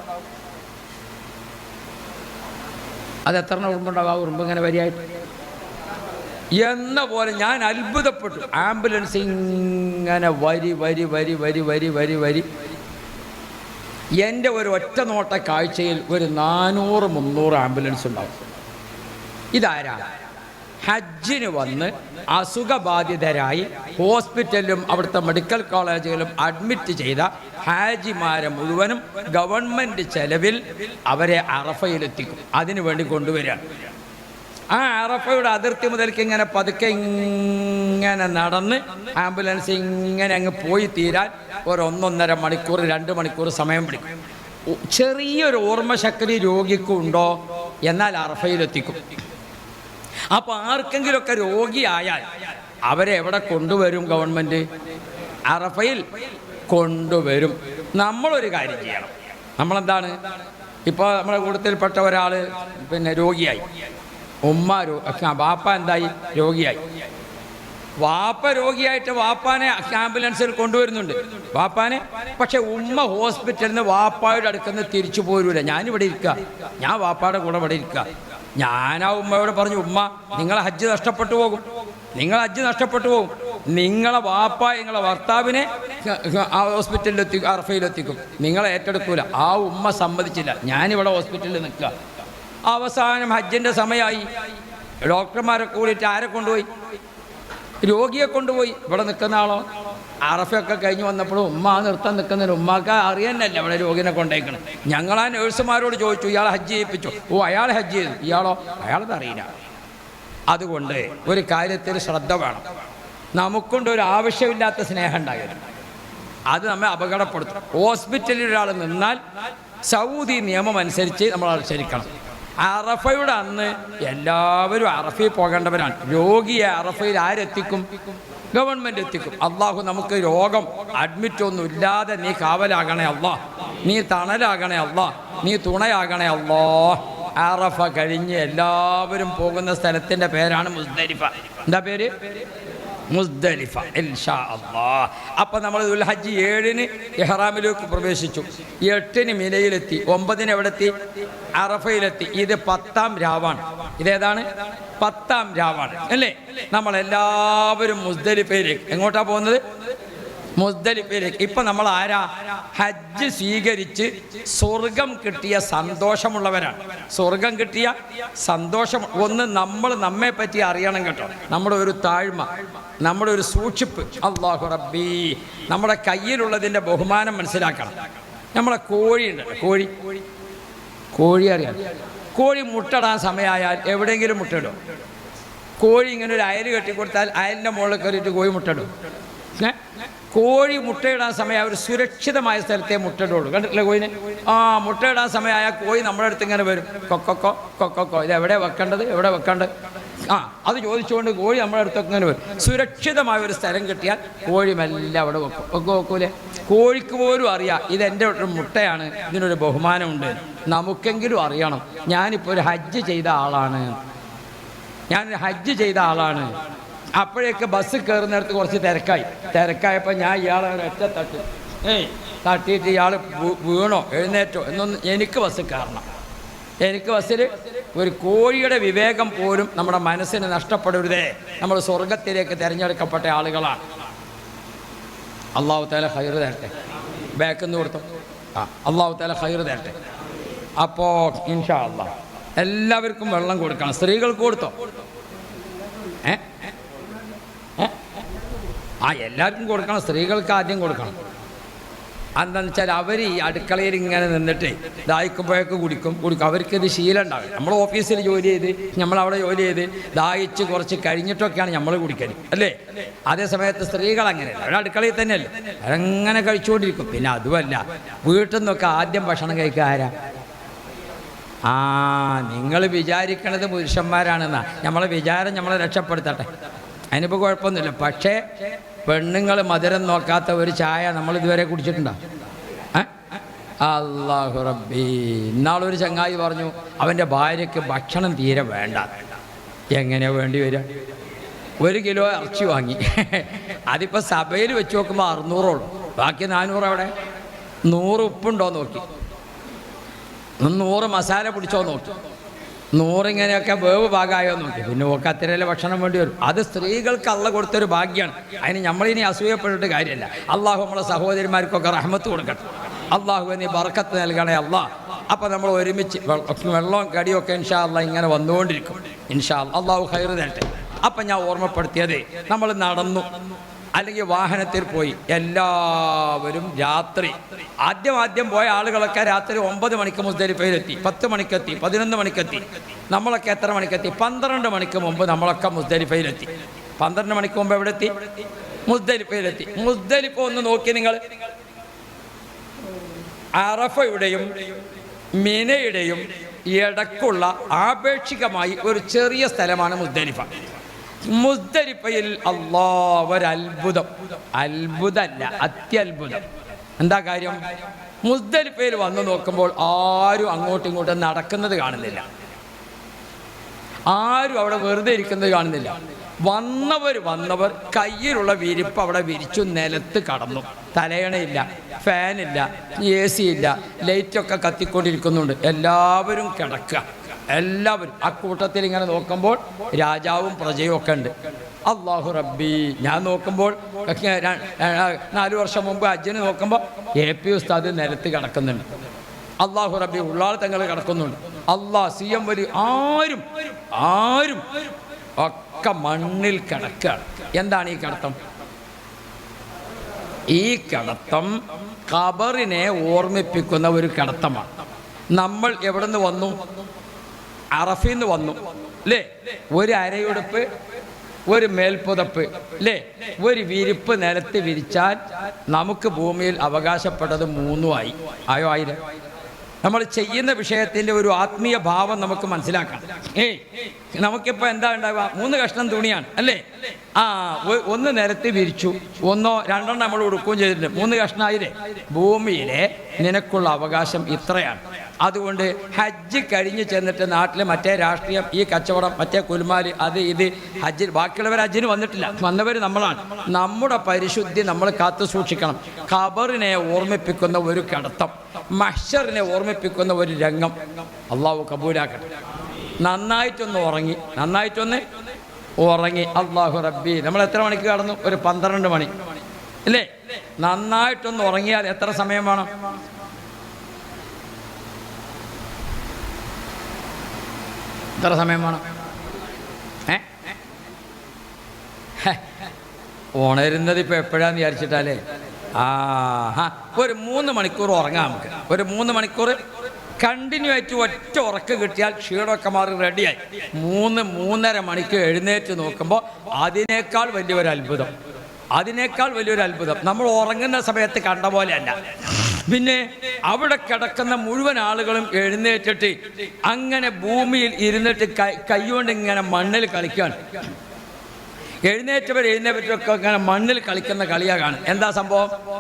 S1: അത് എത്ര ഉറുമ്പുണ്ടാവും? ആ ഉറുമ്പ് ഇങ്ങനെ വരിയായിട്ട് എന്ന പോലെ ഞാൻ അത്ഭുതപ്പെട്ടു. ആംബുലൻസ് ഇങ്ങനെ വരി വരി വരി വരി വരി വരി വരി. എൻ്റെ ഒരു ഒറ്റ നോട്ട കാഴ്ചയിൽ ഒരു 400-300 ആംബുലൻസ് ഉണ്ടാവും. ഇതാരാ? ഹജ്ജിന് വന്ന് അസുഖബാധിതരായി ഹോസ്പിറ്റലിലും അവിടുത്തെ മെഡിക്കൽ കോളേജുകളിലും അഡ്മിറ്റ് ചെയ്ത ഹാജിമാരെ മുഴുവനും ഗവൺമെൻറ് ചെലവിൽ അവരെ അറഫയിലെത്തിക്കും. അതിനു വേണ്ടി കൊണ്ടുവരികയാണ്. ആ അറഫയുടെ അതിർത്തി മുതൽക്ക് ഇങ്ങനെ പതുക്കെ ഇങ്ങനെ നടന്ന് ആംബുലൻസ് ഇങ്ങനെ അങ്ങ് പോയി തീരാൻ ഒരു 1-1.5 മണിക്കൂർ 2 മണിക്കൂർ സമയം പിടിക്കും. ചെറിയൊരു ഓർമ്മശക്തി രോഗിക്കുണ്ടോ? എന്നാൽ അറഫയിലെത്തിക്കും. അപ്പോൾ ആർക്കെങ്കിലുമൊക്കെ രോഗിയായാൽ അവരെ എവിടെ കൊണ്ടുവരും? ഗവൺമെൻറ് അറഫയിൽ കൊണ്ടുവരും. നമ്മളൊരു കാര്യം ചെയ്യണം. നമ്മളെന്താണ്, ഇപ്പോൾ നമ്മുടെ കൂട്ടത്തിൽപ്പെട്ട ഒരാൾ രോഗിയായി, വാപ്പ എന്തായി? രോഗിയായി. വാപ്പ രോഗിയായിട്ട് വാപ്പാനെ ആംബുലൻസിൽ കൊണ്ടുവരുന്നുണ്ട് വാപ്പാനെ. പക്ഷെ ഉമ്മ ഹോസ്പിറ്റലിൽ നിന്ന് വാപ്പായുടെ അടുക്കുന്ന തിരിച്ചു പോരൂല. ഞാനിവിടെ ഇരിക്കുക, ഞാൻ വാപ്പായുടെ കൂടെ ഇവിടെ ഇരിക്കുക. ഞാൻ ആ ഉമ്മയോട് പറഞ്ഞു, ഉമ്മ നിങ്ങളെ ഹജ്ജ് നഷ്ടപ്പെട്ടു പോകും, നിങ്ങളെ ഹജ്ജ് നഷ്ടപ്പെട്ടു പോകും. നിങ്ങളെ വാപ്പ നിങ്ങളെ ഭർത്താവിനെ ആ ഹോസ്പിറ്റലിലെത്തി അറഫയിലെത്തിക്കും, നിങ്ങളെ ഏറ്റെടുക്കൂല. ആ ഉമ്മ സമ്മതിച്ചില്ല. ഞാനിവിടെ ഹോസ്പിറ്റലിൽ നിൽക്കുക. അവസാനം ഹജ്ജിൻ്റെ സമയമായി. ഡോക്ടർമാരെ കൂടിയിട്ട് ആരെ കൊണ്ടുപോയി? രോഗിയെ കൊണ്ടുപോയി. ഇവിടെ നിൽക്കുന്ന ആളോ അറഫയൊക്കെ കഴിഞ്ഞ് വന്നപ്പോഴും ഉമ്മ നിർത്താൻ നിൽക്കുന്നതിന് ഉമ്മാക്ക് അറിയാനല്ല ഇവിടെ രോഗിനെ കൊണ്ടേക്കണം. ഞങ്ങൾ ആ നേഴ്സുമാരോട് ചോദിച്ചു, ഇയാളെ ഹജ്ജ് ചെയ്യിപ്പിച്ചു. ഓ, അയാൾ ഹജ്ജ് ചെയ്തു. ഇയാളോ? അയാളത് അറിയില്ല. അതുകൊണ്ട് ഒരു കാര്യത്തിൽ ശ്രദ്ധ വേണം. നമുക്കൊണ്ട് ഒരു ആവശ്യമില്ലാത്ത സ്നേഹം ഉണ്ടാകരുത്, അത് നമ്മെ അപകടപ്പെടുത്തും. ഹോസ്പിറ്റലിൽ ഒരാൾ നിന്നാൽ സൗദി നിയമം അനുസരിച്ച് നമ്മൾ അനുസരിക്കണം. അറഫയുടെ അന്ന് എല്ലാവരും അറഫയിൽ പോകേണ്ടവരാണ്. രോഗിയെ അറഫയിൽ ആരെത്തിക്കും? ഗവൺമെൻറ് എത്തിക്കും. അള്ളാഹു നമുക്ക് രോഗം അഡ്മിറ്റ് ഒന്നും ഇല്ലാതെ നീ കാവലാകണേ അല്ലാ, നീ തണലാകണേ അല്ലാ, നീ തുണയാകണേ അല്ലാ. അറഫ കഴിഞ്ഞ് എല്ലാവരും പോകുന്ന സ്ഥലത്തിൻ്റെ പേരാണ് മുസ്ദലിഫ. എന്താ പേര്? മുസ്ദലിഫ, ഇൻഷാ അല്ലാഹ്. അപ്പം നമ്മൾ ദുൽഹജ്ജ് 7-ന് ഇഹ്റാമിലേക്ക് പ്രവേശിച്ചു, 8-ന് മിനയിലെത്തി, 9-ന് എവിടെത്തി? അറഫയിലെത്തി. ഇത് 10-ാം രാവാണ്. ഇതേതാണ്? 10-ാം രാവാണ് അല്ലേ? നമ്മളെല്ലാവരും മുസ്ദലിഫയിലേക്ക്. എങ്ങോട്ടാണ് പോകുന്നത്? മുസ്ദലിഫയിലേക്ക്. ഇപ്പം നമ്മൾ ആരാ? ഹജ്ജ് സ്വീകരിച്ച് സ്വർഗം കിട്ടിയ സന്തോഷമുള്ളവരാണ്. സ്വർഗം കിട്ടിയ സന്തോഷം. ഒന്ന് നമ്മൾ നമ്മെ പറ്റി അറിയണം കേട്ടോ. നമ്മുടെ ഒരു താഴ്മ, നമ്മുടെ ഒരു സൂക്ഷിപ്പ്. അല്ലാഹു റബ്ബി, നമ്മുടെ കയ്യിലുള്ളതിൻ്റെ ബഹുമാനം മനസ്സിലാക്കണം. നമ്മളെ കോഴിയുണ്ട്, കോഴി അറിയാം. കോഴി മുട്ടടാൻ സമയമായാൽ എവിടെയെങ്കിലും മുട്ടയിടും. കോഴി ഇങ്ങനെ ഒരു അയൽ കെട്ടിക്കൊടുത്താൽ അയലിൻ്റെ മുകളിൽ കയറിയിട്ട് കോഴി മുട്ടയിടും. കോഴി മുട്ടയിടാൻ സമയം ഒരു സുരക്ഷിതമായ സ്ഥലത്തെ മുട്ടയിടുള്ളൂ. കണ്ടിട്ടില്ല കോഴിനെ? ആ, മുട്ടയിടാൻ സമയമായ കോഴി നമ്മുടെ അടുത്ത് ഇങ്ങനെ വരും. കൊക്കൊക്കോ കൊക്കൊക്കോ, ഇത് എവിടെ വെക്കേണ്ടത്, എവിടെ വെക്കേണ്ടത്? ആ, അത് ചോദിച്ചുകൊണ്ട് കോഴി നമ്മുടെ അടുത്തൊക്കെ ഇങ്ങനെ വരും. സുരക്ഷിതമായ ഒരു സ്ഥലം കിട്ടിയാൽ കോഴി മെല്ലെ അവിടെ വെക്കൂലേ? കോഴിക്ക് പോലും അറിയാം ഇതെൻ്റെ ഒരു മുട്ടയാണ്, ഇതിനൊരു ബഹുമാനമുണ്ട്. നമുക്കെങ്കിലും അറിയണം, ഞാനിപ്പോൾ ഒരു ഹജ്ജ് ചെയ്ത ആളാണ്, ഞാനൊരു ഹജ്ജ് ചെയ്ത ആളാണ്. അപ്പോഴേക്ക് ബസ് കയറുന്നിടത്ത് കുറച്ച് തിരക്കായപ്പോൾ ഞാൻ ഇയാളെ ഒരൊറ്റ തട്ടിയിട്ട് ഇയാൾ വീണോ എഴുന്നേറ്റോ എന്നൊന്നും എനിക്ക് ബസ് കയറണം. എനിക്ക് ബസ്സിൽ ഒരു കോഴിയുടെ വിവേകം പോലും നമ്മുടെ മനസ്സിന് നഷ്ടപ്പെടരുതേ. നമ്മൾ സ്വർഗത്തിലേക്ക് തിരഞ്ഞെടുക്കപ്പെട്ട ആളുകളാണ്. അള്ളാഹു തആല ഖൈർ തരട്ടെ. ബാക്കിന്ന് കൊടുത്തോ. ആ, അള്ളാഹു തആല ഖൈർ തരട്ടെ. അപ്പോൾ ഇൻഷാ അല്ലാഹ് എല്ലാവർക്കും വെള്ളം കൊടുക്കണം. സ്ത്രീകൾക്ക് കൊടുത്തോ? എല്ലാവർക്കും കൊടുക്കണം, സ്ത്രീകൾക്ക് ആദ്യം കൊടുക്കണം. എന്താണെന്ന് വെച്ചാൽ അവർ ഈ അടുക്കളയിൽ ഇങ്ങനെ നിന്നിട്ട് ദാഹിക്കുമ്പോഴേക്ക് കുടിക്കും. അവർക്കിത് ശീലം ഉണ്ടാവില്ല. നമ്മൾ ഓഫീസിൽ ജോലി ചെയ്ത് നമ്മളവിടെ ജോലി ചെയ്ത് ദാഹിച്ച് കുറച്ച് കഴിഞ്ഞിട്ടൊക്കെയാണ് നമ്മൾ കുടിക്കൽ, അല്ലേ? അതേ സമയത്ത് സ്ത്രീകൾ അങ്ങനെയല്ല, അവർ അടുക്കളയിൽ തന്നെയല്ലേ, അവരങ്ങനെ കഴിച്ചുകൊണ്ടിരിക്കും. പിന്നെ അതുമല്ല, വീട്ടിൽ നിന്നൊക്കെ ആദ്യം ഭക്ഷണം കഴിക്കുക ആരാ? നിങ്ങൾ വിചാരിക്കണത് പുരുഷന്മാരാണെന്നാ. നമ്മളെ വിചാരം നമ്മളെ രക്ഷപ്പെടുത്തട്ടെ, അതിനിപ്പോൾ കുഴപ്പമൊന്നുമില്ല. പക്ഷേ പെണ്ണുങ്ങൾ മധുരം നോക്കാത്ത ഒരു ചായ നമ്മൾ ഇതുവരെ കുടിച്ചിട്ടുണ്ടോ? അല്ലാഹു റബ്ബി. ഇന്നാളൊരു ചങ്ങായി പറഞ്ഞു അവൻ്റെ ഭാര്യയ്ക്ക് ഭക്ഷണം തീരെ വേണ്ട. എങ്ങനെയാ വേണ്ടി വരിക? 1 കിലോ ഇറച്ചി വാങ്ങി, അതിപ്പോൾ സഭയിൽ വെച്ച് നോക്കുമ്പോൾ 600 ഉള്ളൂ, ബാക്കി 400 അവിടെ. 100 ഉപ്പുണ്ടോ നോക്കി, 100 മസാല പിടിച്ചോ നോക്കി, 100 ഇങ്ങനെയൊക്കെ വേവ് ഭാഗമായോ നോക്കി. പിന്നെ ഓക്ക് അത്രയല്ലേ ഭക്ഷണം വേണ്ടി വരും. അത് സ്ത്രീകൾക്ക് അള്ള കൊടുത്തൊരു ഭാഗ്യമാണ്. അതിന് നമ്മളിനി അസൂയപ്പെട്ടിട്ട് കാര്യമില്ല. അള്ളാഹു നമ്മളെ സഹോദരിമാർക്കൊക്കെ റഹ്മത്ത് കൊടുക്കട്ടെ. അള്ളാഹു നീ ബർക്കത്ത് നൽകണേ അള്ളാഹ്. അപ്പോൾ നമ്മൾ ഒരുമിച്ച് വെള്ളവും കടിയൊക്കെ ഇൻഷാ അള്ളാഹ് ഇങ്ങനെ വന്നുകൊണ്ടിരിക്കും. ഇൻഷാ അള്ളാഹ് അള്ളാഹു ഖൈർ തരട്ടെ. അപ്പം ഞാൻ ഓർമ്മപ്പെടുത്തിയത്, നമ്മൾ നടന്നു അല്ലെങ്കിൽ വാഹനത്തിൽ പോയി, എല്ലാവരും രാത്രി ആദ്യം പോയ ആളുകളൊക്കെ രാത്രി 9 മണിക്ക് മുസ്ദലിഫയിലെത്തി, 10 മണിക്കെത്തി, 11 മണിക്കെത്തി. നമ്മളൊക്കെ എത്ര മണിക്കെത്തി? 12 മണിക്ക് മുമ്പ് നമ്മളൊക്കെ മുസ്ദലിഫയിലെത്തി. 12 മണിക്ക് മുമ്പ് എവിടെ എത്തി? മുസ്ദലിഫയിലെത്തി. മുസ്ദലിഫ ഒന്ന് നോക്കി നിങ്ങൾ. അറഫയുടെയും മിനയുടെയും ഇടക്കുള്ള ആപേക്ഷികമായി ഒരു ചെറിയ സ്ഥലമാണ് മുസ്ദലിഫ. മുസ്ദലിഫയിൽ അത്ഭുതമല്ല, അത്യത്ഭുതം. എന്താ കാര്യം? മുസ്ദലിഫയിൽ വന്നു നോക്കുമ്പോൾ ആരും അങ്ങോട്ടും ഇങ്ങോട്ടും നടക്കുന്നത് കാണുന്നില്ല, ആരും അവിടെ വെറുതെ ഇരിക്കുന്നത് കാണുന്നില്ല. വന്നവർ കയ്യിലുള്ള വിരിപ്പ് അവിടെ വിരിച്ചു നിലത്ത് കടന്നു. തലയണയില്ല, ഫാനില്ല, AC ഇല്ല, ലൈറ്റൊക്കെ കത്തിക്കൊണ്ടിരിക്കുന്നുണ്ട്. എല്ലാവരും കിടക്കുക, എല്ലാവരും. ആ കൂട്ടത്തിൽ ഇങ്ങനെ നോക്കുമ്പോൾ രാജാവും പ്രജയും ഒക്കെ ഉണ്ട്. അല്ലാഹു റബ്ബി. ഞാൻ നോക്കുമ്പോൾ 4 വർഷം മുമ്പ് ഹജ്ജിന് നോക്കുമ്പോൾ AP ഉസ്താദ് നിലത്ത് കിടക്കുന്നുണ്ട്. അല്ലാഹു റബ്ബി. ഉള്ളാൾ തങ്ങൾ കിടക്കുന്നുണ്ട്. CM വലി ആരും ഒക്കെ മണ്ണിൽ കിടക്കുകയാണ്. എന്താണ് ഈ കിടത്തം? ഈ കിടത്തം ഖബറിനെ ഓർമ്മിപ്പിക്കുന്ന ഒരു കിടത്തമാണ്. നമ്മൾ എവിടെ നിന്ന് വന്നു? അറഫയിൽ നിന്ന് വന്നു, അല്ലേ? ഒരു അരയുടുപ്പ്, ഒരു മേൽപ്പുതപ്പ്, അല്ലേ? ഒരു വിരിപ്പ് നിലത്ത് വിരിച്ചാൽ നമുക്ക് ഭൂമിയിൽ അവകാശപ്പെട്ടത് 3 ആയില്ല. നമ്മൾ ചെയ്യുന്ന വിഷയത്തിൻ്റെ ഒരു ആത്മീയ ഭാവം നമുക്ക് മനസ്സിലാക്കാം. നമുക്കിപ്പോൾ എന്താ ഉണ്ടാവുക? 3 കഷ്ണം തുണിയാണ്, അല്ലേ? ഒന്ന് നിലത്ത് വിരിച്ചു, 1 2 നമ്മൾ ഉടുക്കുകയും ചെയ്തിട്ടുണ്ട്. 3 കഷ്ണമായില്ലേ? ഭൂമിയിലെ നിനക്കുള്ള അവകാശം ഇത്രയാണ്. അതുകൊണ്ട് ഹജ്ജ് കഴിഞ്ഞ് ചെന്നിട്ട് നാട്ടിൽ മറ്റേ രാഷ്ട്രീയം, ഈ കച്ചവടം, മറ്റേ കുൽമാല്, അത് ഇത് ഹജ്ജിൽ ബാക്കിയുള്ളവർ ഹജ്ജിന് വന്നിട്ടില്ല, വന്നവർ നമ്മളാണ്. നമ്മുടെ പരിശുദ്ധി നമ്മൾ കാത്തു സൂക്ഷിക്കണം. ഖബറിനെ ഓർമ്മിപ്പിക്കുന്ന ഒരു കിടത്തം, മഹ്ശറിനെ ഓർമ്മിപ്പിക്കുന്ന ഒരു രംഗം അള്ളാഹു കബൂലാക്കട്ടെ. നന്നായിട്ടൊന്ന് ഉറങ്ങി. അല്ലാഹു റബ്ബി. നമ്മൾ എത്ര മണിക്ക് കടന്നു? ഒരു 12 മണി, അല്ലേ? നന്നായിട്ടൊന്ന് ഉറങ്ങിയാൽ എത്ര സമയം വേണം? എത്ര സമയം വേണം? ഉണരുന്നത് ഇപ്പോൾ എപ്പോഴാന്ന് വിചാരിച്ചിട്ടല്ലേ? ഒരു 3 മണിക്കൂർ ഉറങ്ങാം നമുക്ക്. ഒരു 3 മണിക്കൂർ കണ്ടിന്യൂ ആയിട്ട് ഒറ്റ ഉറക്കം കിട്ടിയാൽ ക്ഷീണമൊക്കെ മാറി റെഡിയായി. 3-3.5 മണിക്ക് എഴുന്നേറ്റ് നോക്കുമ്പോൾ അതിനേക്കാൾ വലിയൊരു അത്ഭുതം നമ്മൾ ഉറങ്ങുന്ന സമയത്ത് കണ്ട പോലെയല്ല. പിന്നെ അവിടെ കിടക്കുന്ന മുഴുവൻ ആളുകളും എഴുന്നേറ്റിട്ട് അങ്ങനെ ഭൂമിയിൽ ഇരുന്നിട്ട് കൈകൊണ്ട് ഇങ്ങനെ മണ്ണിൽ കളിക്കുകയാണ്. എഴുന്നേറ്റവരൊക്കെ ഇങ്ങനെ മണ്ണിൽ കളിക്കുന്ന കളിയാകാണ്. എന്താ സംഭവം?